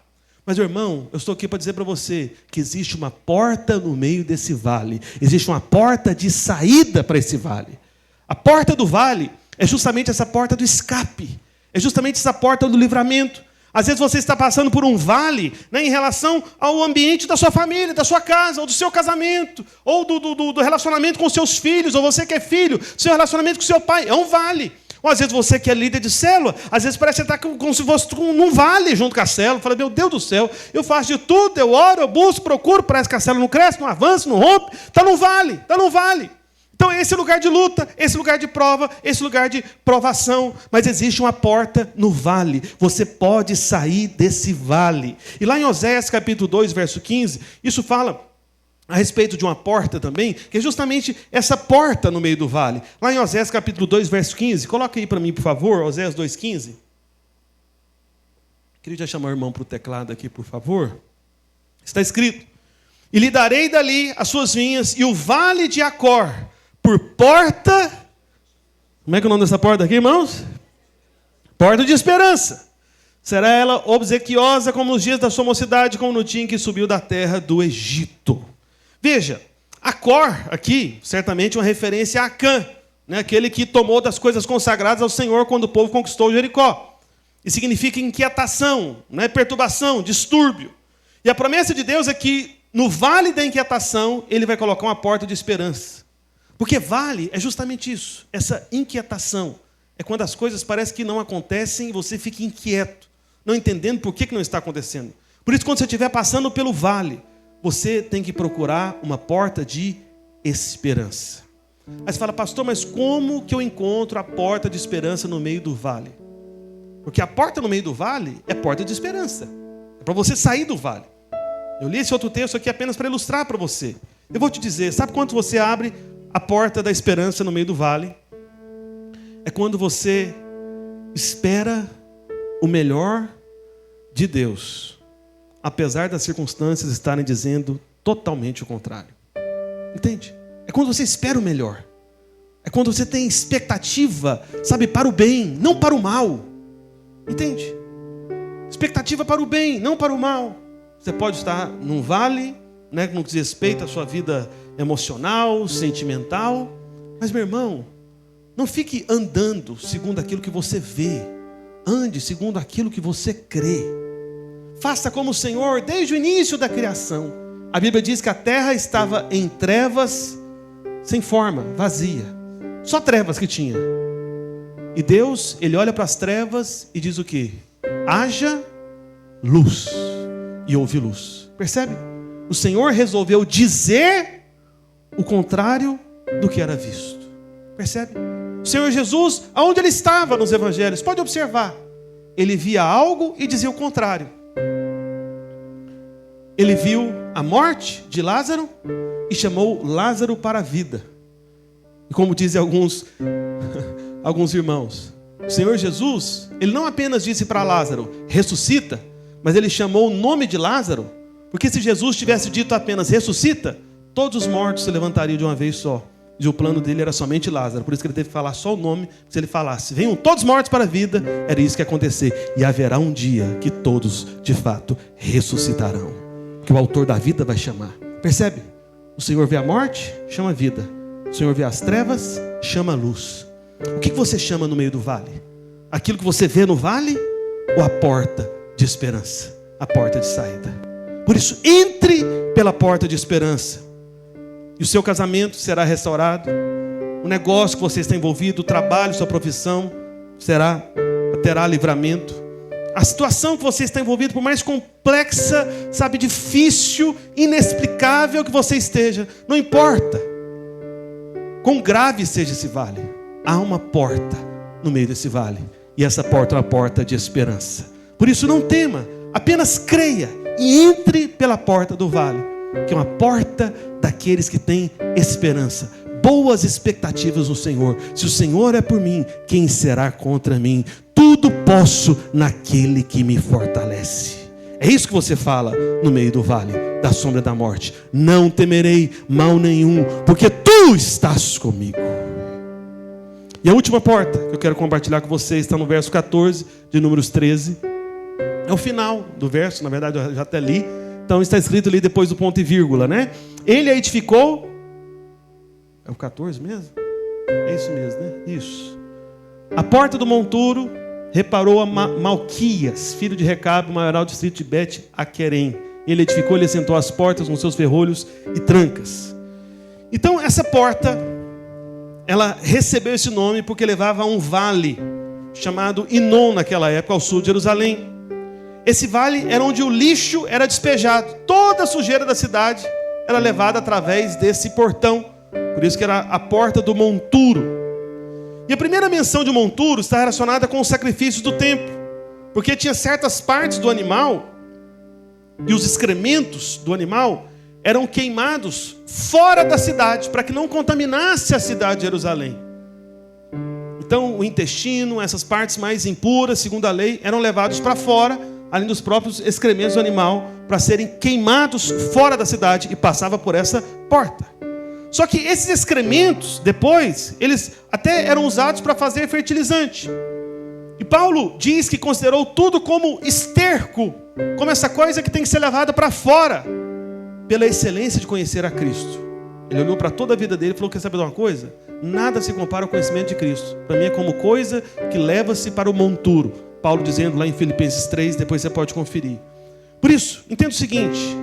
Mas, meu irmão, eu estou aqui para dizer para você que existe uma porta no meio desse vale. Existe uma porta de saída para esse vale. A porta do vale é justamente essa porta do escape. É justamente essa porta do livramento. Às vezes você está passando por um vale, né, em relação ao ambiente da sua família, da sua casa, ou do seu casamento, ou do relacionamento com seus filhos, ou você que é filho, seu relacionamento com seu pai. É um vale. Ou às vezes você que é líder de célula, às vezes parece que você está como se fosse num vale junto com a célula. Fala, meu Deus do céu, eu faço de tudo, eu oro, eu busco, procuro, parece que a célula não cresce, não avança, não rompe. Está num vale, está num vale. Então, esse é o lugar de luta, esse é o lugar de prova, esse é o lugar de provação. Mas existe uma porta no vale. Você pode sair desse vale. E lá em Oséias, capítulo 2, verso 15, isso fala a respeito de uma porta também, que é justamente essa porta no meio do vale. Lá em Oséias capítulo 2, verso 15. Coloca aí para mim, por favor, Oséias 2,15. Queria já chamar o irmão para o teclado aqui, por favor. Está escrito: e lhe darei dali as suas vinhas e o vale de Acor por porta... Como é que é o nome dessa porta aqui, irmãos? Porta de esperança. Será ela obsequiosa como nos dias da sua mocidade, como no dia em que subiu da terra do Egito. Veja, Acor aqui, certamente uma referência a Acã, né? Aquele que tomou das coisas consagradas ao Senhor quando o povo conquistou Jericó. E significa inquietação, né? Perturbação, distúrbio. E a promessa de Deus é que no vale da inquietação Ele vai colocar uma porta de esperança. Porque vale é justamente isso, essa inquietação. É quando as coisas parecem que não acontecem e você fica inquieto, não entendendo por que não está acontecendo. Por isso, quando você estiver passando pelo vale, você tem que procurar uma porta de esperança. Aí você fala: pastor, mas como que eu encontro a porta de esperança no meio do vale? Porque a porta no meio do vale é porta de esperança. É para você sair do vale. Eu li esse outro texto aqui apenas para ilustrar para você. Eu vou te dizer, sabe quando você abre a porta da esperança no meio do vale? É quando você espera o melhor de Deus, apesar das circunstâncias estarem dizendo totalmente o contrário. Entende? É quando você espera o melhor. É quando você tem expectativa, sabe, para o bem, não para o mal. Entende? Expectativa para o bem, não para o mal. Você pode estar num vale, né, no que diz respeito à sua vida emocional, sentimental. Mas, meu irmão, não fique andando segundo aquilo que você vê. Ande segundo aquilo que você crê. Faça como o Senhor desde o início da criação. A Bíblia diz que a terra estava em trevas, sem forma, vazia. Só trevas que tinha. E Deus, Ele olha para as trevas e diz o quê? Haja luz. E houve luz. Percebe? O Senhor resolveu dizer o contrário do que era visto. Percebe? O Senhor Jesus, aonde Ele estava nos evangelhos, pode observar. Ele via algo e dizia o contrário. Ele viu a morte de Lázaro e chamou Lázaro para a vida. E como dizem alguns irmãos, o Senhor Jesus, Ele não apenas disse para Lázaro, ressuscita, mas Ele chamou o nome de Lázaro, porque se Jesus tivesse dito apenas ressuscita, todos os mortos se levantariam de uma vez só. E o plano dele era somente Lázaro. Por isso que ele teve que falar só o nome. Se ele falasse, venham todos mortos para a vida, era isso que ia acontecer. E haverá um dia que todos, de fato, ressuscitarão. Que o autor da vida vai chamar. Percebe? O Senhor vê a morte, chama a vida. O Senhor vê as trevas, chama a luz. O que você chama no meio do vale? Aquilo que você vê no vale ou a porta de esperança? A porta de saída. Por isso, entre pela porta de esperança. E o seu casamento será restaurado. O negócio que você está envolvido, o trabalho, sua profissão, terá livramento. A situação que você está envolvido, por mais complexa, sabe, difícil, inexplicável que você esteja, não importa quão grave seja esse vale, há uma porta no meio desse vale. E essa porta é uma porta de esperança. Por isso não tema, apenas creia e entre pela porta do vale, que é uma porta daqueles que têm esperança, boas expectativas no Senhor. Se o Senhor é por mim, quem será contra mim? Tudo posso naquele que me fortalece. É isso que você fala no meio do vale da sombra da morte. Não temerei mal nenhum, porque tu estás comigo. E a última porta que eu quero compartilhar com vocês está no verso 14 de Números 13. É o final do verso, na verdade eu já até li. Então está escrito ali depois do ponto e vírgula, né? Ele a edificou. É o 14 mesmo? É isso mesmo, né? Isso. A porta do monturo reparou a Malquias, filho de Recabe, maioral do distrito de Bet-Aquerem. Ele edificou, ele assentou as portas com seus ferrolhos e trancas. Então essa porta, ela recebeu esse nome porque levava a um vale chamado Inom naquela época, ao sul de Jerusalém. Esse vale era onde o lixo era despejado. Toda a sujeira da cidade era levada através desse portão. Por isso que era a porta do monturo. E a primeira menção de monturo está relacionada com os sacrifícios do templo. Porque tinha certas partes do animal, e os excrementos do animal eram queimados fora da cidade, para que não contaminasse a cidade de Jerusalém. Então, o intestino, essas partes mais impuras, segundo a lei, eram levados para fora, além dos próprios excrementos do animal, para serem queimados fora da cidade, e passava por essa porta. Só que esses excrementos, depois, eles até eram usados para fazer fertilizante. E Paulo diz que considerou tudo como esterco, como essa coisa que tem que ser levada para fora, pela excelência de conhecer a Cristo. Ele olhou para toda a vida dele e falou: quer saber de uma coisa? Nada se compara ao conhecimento de Cristo. Para mim é como coisa que leva-se para o monturo. Paulo dizendo lá em Filipenses 3, depois você pode conferir. Por isso, entenda o seguinte: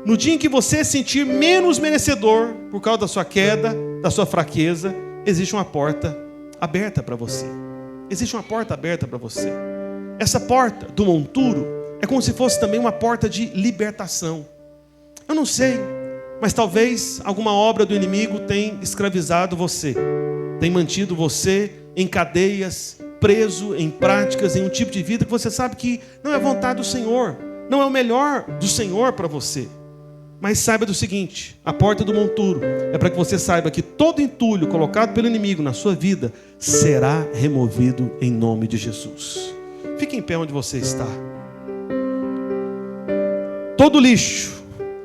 no dia em que você se sentir menos merecedor, por causa da sua queda, da sua fraqueza, existe uma porta aberta para você. Existe uma porta aberta para você. Essa porta do monturo é como se fosse também uma porta de libertação. Eu não sei, mas talvez alguma obra do inimigo tenha escravizado você, tem mantido você em cadeias, preso em práticas, em um tipo de vida que você sabe que não é vontade do Senhor, não é o melhor do Senhor para você. Mas saiba do seguinte: a porta do monturo é para que você saiba que todo entulho colocado pelo inimigo na sua vida será removido em nome de Jesus. Fique em pé onde você está. Todo lixo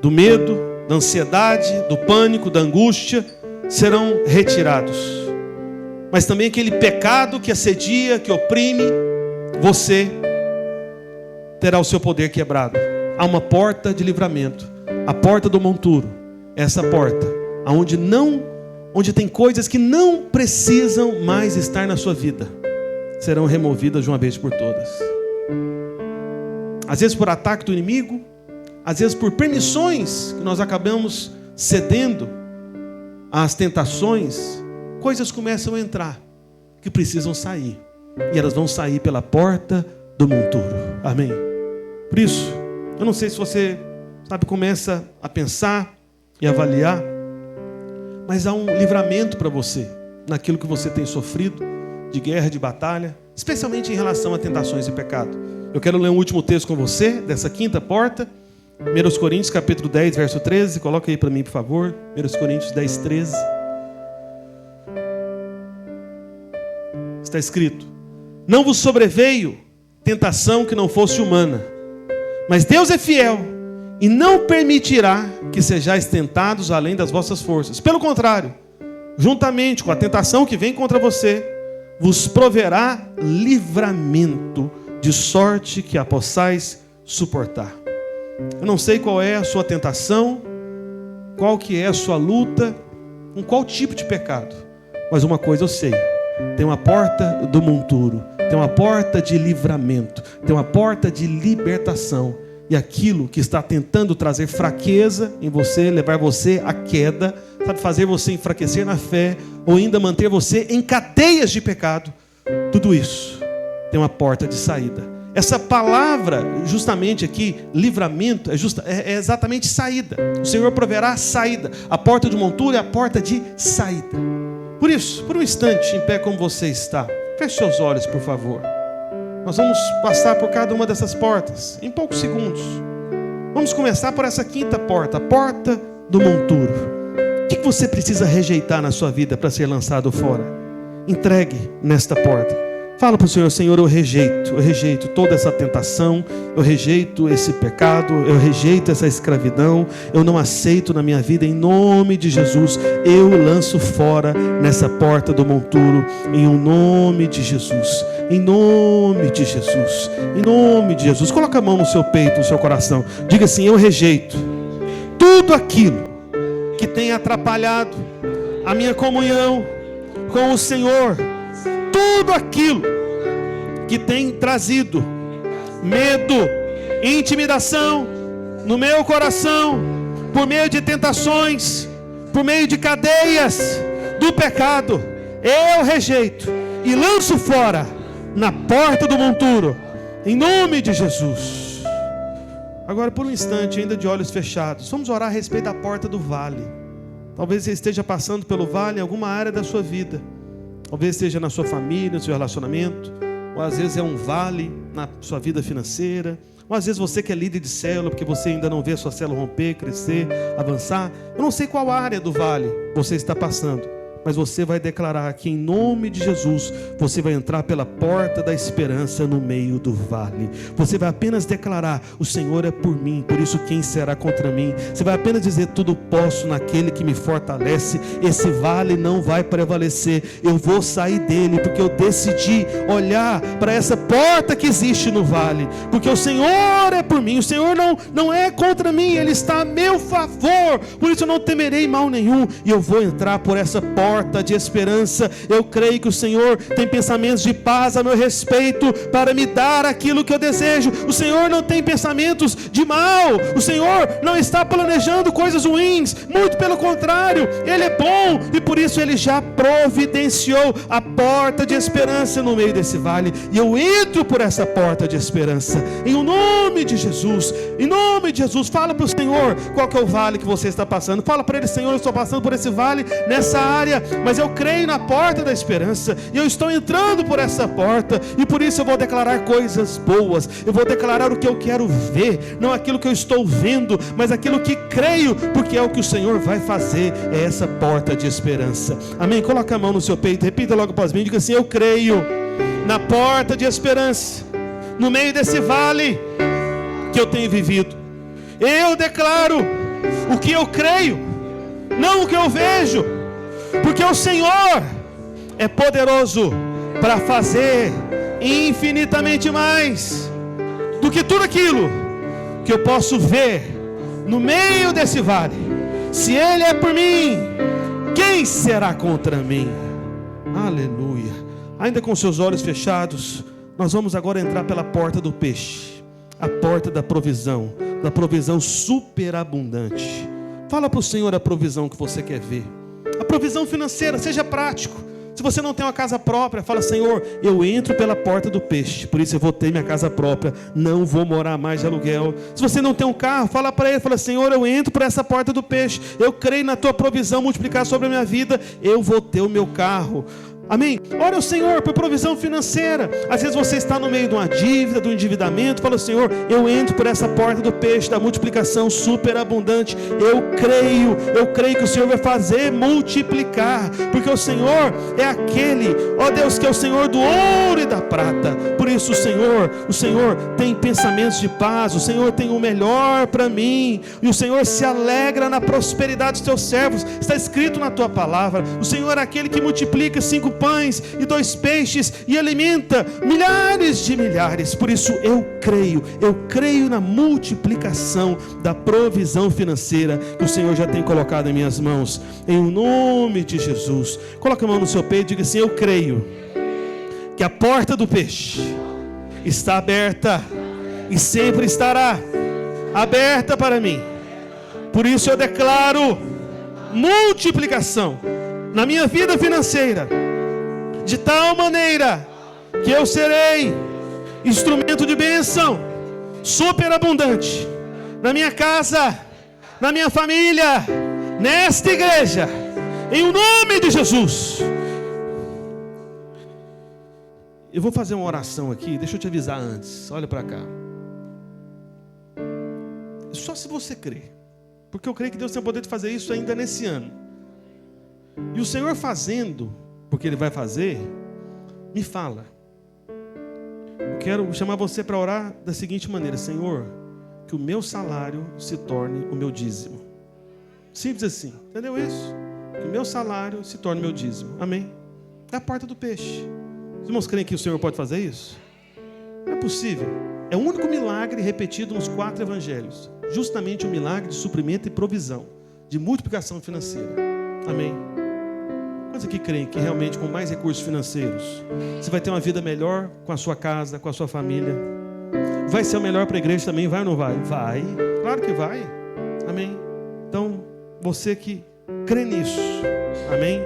do medo, da ansiedade, do pânico, da angústia serão retirados. Mas também aquele pecado que assedia, que oprime você, terá o seu poder quebrado. Há uma porta de livramento. A porta do monturo é essa porta onde tem coisas que não precisam mais estar na sua vida, serão removidas de uma vez por todas. Às vezes por ataque do inimigo, às vezes por permissões que nós acabamos cedendo às tentações, coisas começam a entrar que precisam sair, e elas vão sair pela porta do monturo. Amém? Por isso, eu não sei se você começa a pensar e avaliar, mas há um livramento para você naquilo que você tem sofrido de guerra, de batalha, especialmente em relação a tentações e pecado. Eu quero ler um último texto com você dessa quinta porta, 1 Coríntios capítulo 10, verso 13. Coloca aí para mim, por favor. 1 Coríntios 10, 13. Está escrito: não vos sobreveio tentação que não fosse humana, mas Deus é fiel e não permitirá que sejais tentados além das vossas forças. Pelo contrário, juntamente com a tentação que vem contra você, vos proverá livramento, de sorte que a possais suportar. Eu não sei qual é a sua tentação, qual que é a sua luta, com qual tipo de pecado, mas uma coisa eu sei: tem uma porta do monturo, tem uma porta de livramento, tem uma porta de libertação. E aquilo que está tentando trazer fraqueza em você, levar você à queda, fazer você enfraquecer na fé, ou ainda manter você em cadeias de pecado, tudo isso tem uma porta de saída. Essa palavra, justamente aqui, livramento, é exatamente saída. O Senhor proverá saída. A porta do monturo é a porta de saída. Por isso, por um instante, em pé como você está, feche seus olhos, por favor. Nós vamos passar por cada uma dessas portas em poucos segundos. Vamos começar por essa quinta porta, a porta do monturo. O que você precisa rejeitar na sua vida para ser lançado fora? Entregue nesta porta. Fala para o Senhor: Senhor, eu rejeito toda essa tentação, eu rejeito esse pecado, eu rejeito essa escravidão, eu não aceito na minha vida, em nome de Jesus. Eu lanço fora nessa porta do monturo, em nome de Jesus, em nome de Jesus, em nome de Jesus. Coloca a mão no seu peito, no seu coração, diga assim: eu rejeito tudo aquilo que tem atrapalhado a minha comunhão com o Senhor, tudo aquilo que tem trazido medo, intimidação no meu coração, por meio de tentações, por meio de cadeias do pecado, eu rejeito e lanço fora na porta do monturo, em nome de Jesus. Agora, por um instante, ainda de olhos fechados, vamos orar a respeito da porta do vale. Talvez você esteja passando pelo vale em alguma área da sua vida. Talvez esteja na sua família, no seu relacionamento, ou às vezes é um vale na sua vida financeira, Ou às vezes você que é líder de célula, porque você ainda não vê a sua célula romper, crescer, avançar. Eu não sei qual área do vale você está passando, mas você vai declarar que em nome de Jesus, você vai entrar pela porta da esperança no meio do vale. Você vai apenas declarar: o Senhor é por mim, por isso quem será contra mim? Você vai apenas dizer: tudo posso naquele que me fortalece. Esse vale não vai prevalecer, eu vou sair dele, porque eu decidi olhar para essa porta que existe no vale, porque o Senhor é por mim, o Senhor não é contra mim, Ele está a meu favor, por isso eu não temerei mal nenhum, e eu vou entrar por essa porta de esperança. Eu creio que o Senhor tem pensamentos de paz a meu respeito, para me dar aquilo que eu desejo. O Senhor não tem pensamentos de mal, o Senhor não está planejando coisas ruins, muito pelo contrário, Ele é bom, e por isso Ele já providenciou a porta de esperança no meio desse vale, e eu entro por essa porta de esperança, em nome de Jesus. Em nome de Jesus, fala para o Senhor qual que é o vale que você está passando. Fala para Ele: Senhor, eu estou passando por esse vale, nessa área, mas eu creio na porta da esperança, e eu estou entrando por essa porta, e por isso eu vou declarar coisas boas. Eu vou declarar o que eu quero ver, não aquilo que eu estou vendo, mas aquilo que creio, porque é o que o Senhor vai fazer. É essa porta de esperança. Amém? Coloca a mão no seu peito, repita logo após mim, diga assim: eu creio na porta de esperança no meio desse vale que eu tenho vivido. Eu declaro o que eu creio, não o que eu vejo, porque o Senhor é poderoso para fazer infinitamente mais do que tudo aquilo que eu posso ver no meio desse vale. Se Ele é por mim, quem será contra mim? Aleluia. Ainda com seus olhos fechados, nós vamos agora entrar pela porta do peixe, a porta da provisão superabundante. Fala para o Senhor a provisão que você quer ver. A provisão financeira, seja prático. Se você não tem uma casa própria, fala: Senhor, eu entro pela porta do peixe, por isso eu vou ter minha casa própria, não vou morar mais de aluguel. Se você não tem um carro, fala para Ele, fala: Senhor, eu entro por essa porta do peixe, eu creio na Tua provisão multiplicar sobre a minha vida, eu vou ter o meu carro. Amém? Ora ao Senhor por provisão financeira. Às vezes você está no meio de uma dívida, do endividamento. Fala: Senhor, eu entro por essa porta do peixe, da multiplicação superabundante. Eu creio que o Senhor vai fazer multiplicar, porque o Senhor é aquele, ó Deus, que é o Senhor do ouro e da prata. Por isso o Senhor tem pensamentos de paz, o Senhor tem o melhor para mim, e o Senhor se alegra na prosperidade dos teus servos. Está escrito na tua palavra: o Senhor é aquele que multiplica 5 pães e 2 peixes e alimenta milhares de milhares. Por isso eu creio na multiplicação da provisão financeira que o Senhor já tem colocado em minhas mãos, em nome de Jesus. Coloca a mão no seu peito e diga assim: eu creio que a porta do peixe está aberta e sempre estará aberta para mim. Por isso eu declaro multiplicação na minha vida financeira, de tal maneira que eu serei instrumento de bênção superabundante na minha casa, na minha família, nesta igreja, em nome de Jesus. Eu vou fazer uma oração aqui, deixa eu te avisar antes, olha para cá. Só se você crer, porque eu creio que Deus tem o poder de fazer isso ainda nesse ano. E o Senhor fazendo, porque Ele vai fazer, me fala. Eu quero chamar você para orar da seguinte maneira: Senhor, que o meu salário se torne o meu dízimo. Simples assim, entendeu isso? Que o meu salário se torne o meu dízimo. Amém? É a porta do peixe. Os irmãos creem que o Senhor pode fazer isso? Não é possível. É o único milagre repetido nos 4 evangelhos. Justamente o milagre de suprimento e provisão, de multiplicação financeira. Amém? Quantos aqui creem que realmente com mais recursos financeiros você vai ter uma vida melhor com a sua casa, com a sua família? Vai ser o melhor para a igreja também, vai ou não vai? Vai, claro que vai. Amém? Então, você que crê nisso, amém?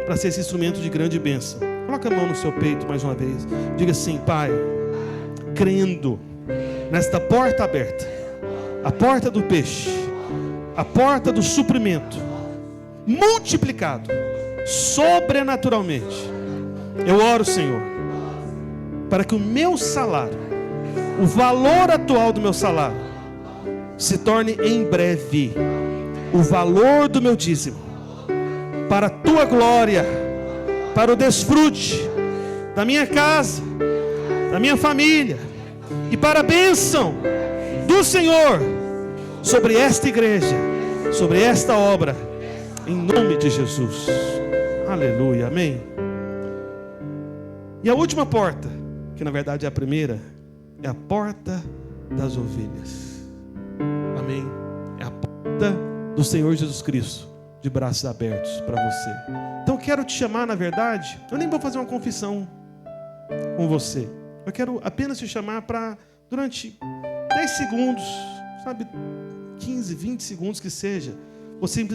Para ser esse instrumento de grande bênção, coloca a mão no seu peito mais uma vez. Diga assim: Pai, crendo nesta porta aberta, a porta do peixe, a porta do suprimento, multiplicado sobrenaturalmente, eu oro, Senhor, para que o meu salário o valor atual do meu salário se torne em breve o valor do meu dízimo, para a tua glória, para o desfrute da minha casa, da minha família, e para a bênção do Senhor sobre esta igreja, sobre esta obra, em nome de Jesus. Aleluia, amém. E a última porta, que na verdade é a primeira, é a porta das ovelhas. Amém. É a porta do Senhor Jesus Cristo, de braços abertos para você. Então eu quero te chamar, na verdade, eu nem vou fazer uma confissão com você. Eu quero apenas te chamar para, durante 10 segundos, sabe, 15, 20 segundos que seja,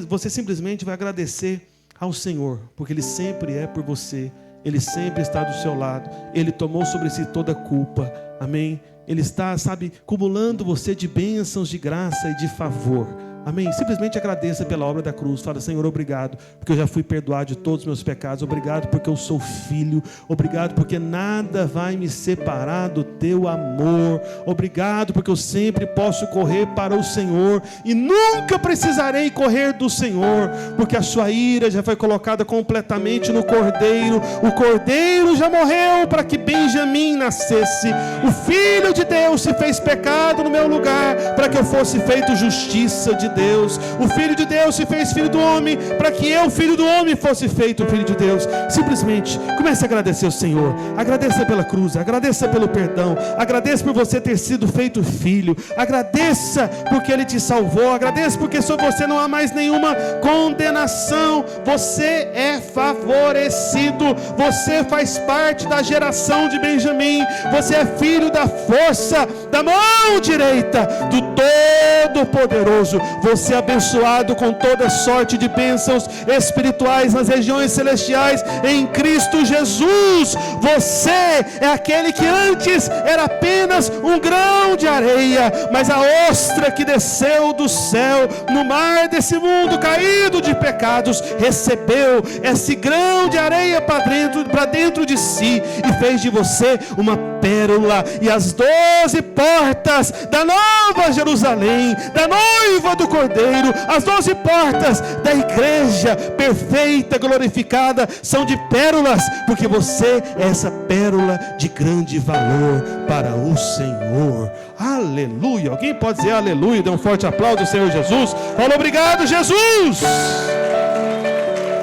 você simplesmente vai agradecer ao Senhor, porque Ele sempre é por você, Ele sempre está do seu lado, Ele tomou sobre si toda a culpa, amém? Ele está, sabe, cumulando você de bênçãos, de graça e de favor. Amém? Simplesmente agradeça pela obra da cruz. Fala: Senhor, obrigado, porque eu já fui perdoado de todos os meus pecados. Obrigado porque eu sou filho. Obrigado porque nada vai me separar do teu amor. Obrigado porque eu sempre posso correr para o Senhor e nunca precisarei correr do Senhor, porque a sua ira já foi colocada completamente no Cordeiro. O Cordeiro já morreu para que Benjamim nascesse. O Filho de Deus se fez pecado no meu lugar para que eu fosse feito justiça de Deus. O Filho de Deus se fez filho do homem para que eu, filho do homem, fosse feito filho de Deus. Simplesmente comece a agradecer ao Senhor. Agradeça pela cruz, agradeça pelo perdão, agradeça por você ter sido feito filho, agradeça porque Ele te salvou, agradeça porque sobre você não há mais nenhuma condenação. Você é favorecido, você faz parte da geração de Benjamim, você é filho da força da mão direita do Todo-Poderoso. Você é abençoado com toda sorte de bênçãos espirituais nas regiões celestiais em Cristo Jesus. Você é aquele que antes era apenas um grão de areia, mas a ostra que desceu do céu no mar desse mundo caído de pecados, recebeu esse grão de areia para dentro de si e fez de você uma pérola. E as 12 portas da Nova Jerusalém, da noiva do Cordeiro, as 12 portas da igreja perfeita, glorificada, são de pérolas, porque você é essa pérola de grande valor para o Senhor. Aleluia. Alguém pode dizer aleluia? Dê um forte aplauso ao Senhor Jesus. Fala: obrigado, Jesus.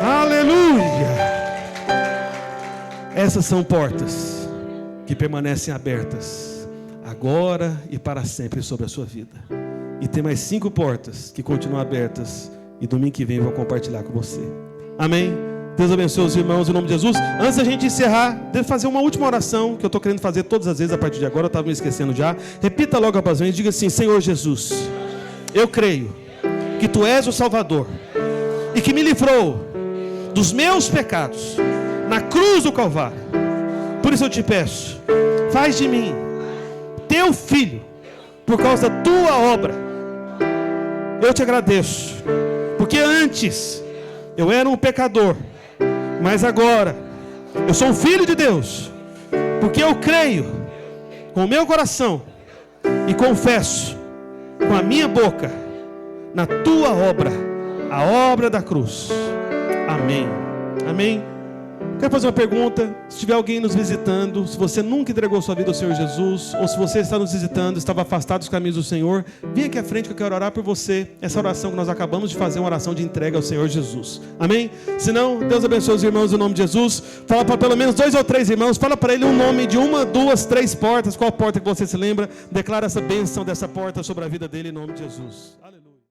Aleluia. Essas são portas que permanecem abertas agora e para sempre sobre a sua vida. E tem mais 5 portas que continuam abertas, e domingo que vem eu vou compartilhar com você. Amém? Deus abençoe os irmãos em nome de Jesus. Antes da gente encerrar, devo fazer uma última oração que eu estou querendo fazer todas as vezes a partir de agora. Eu estava me esquecendo já. Repita logo após mim, diga assim: Senhor Jesus, eu creio que Tu és o Salvador e que me livrou dos meus pecados na cruz do Calvário. Por isso eu te peço, faz de mim Teu filho por causa da Tua obra. Eu te agradeço, porque antes eu era um pecador, mas agora eu sou um filho de Deus, porque eu creio com o meu coração e confesso com a minha boca na Tua obra, a obra da cruz. Amém. Amém. Quero fazer uma pergunta. Se tiver alguém nos visitando, se você nunca entregou sua vida ao Senhor Jesus, ou se você está nos visitando, estava afastado dos caminhos do Senhor, vem aqui à frente que eu quero orar por você. Essa oração que nós acabamos de fazer, uma oração de entrega ao Senhor Jesus. Amém? Se não, Deus abençoe os irmãos em nome de Jesus. Fala para pelo menos 2 ou 3 irmãos. Fala para ele um nome de 1, 2, 3 portas. Qual porta que você se lembra? Declara essa bênção dessa porta sobre a vida dele em nome de Jesus. Aleluia.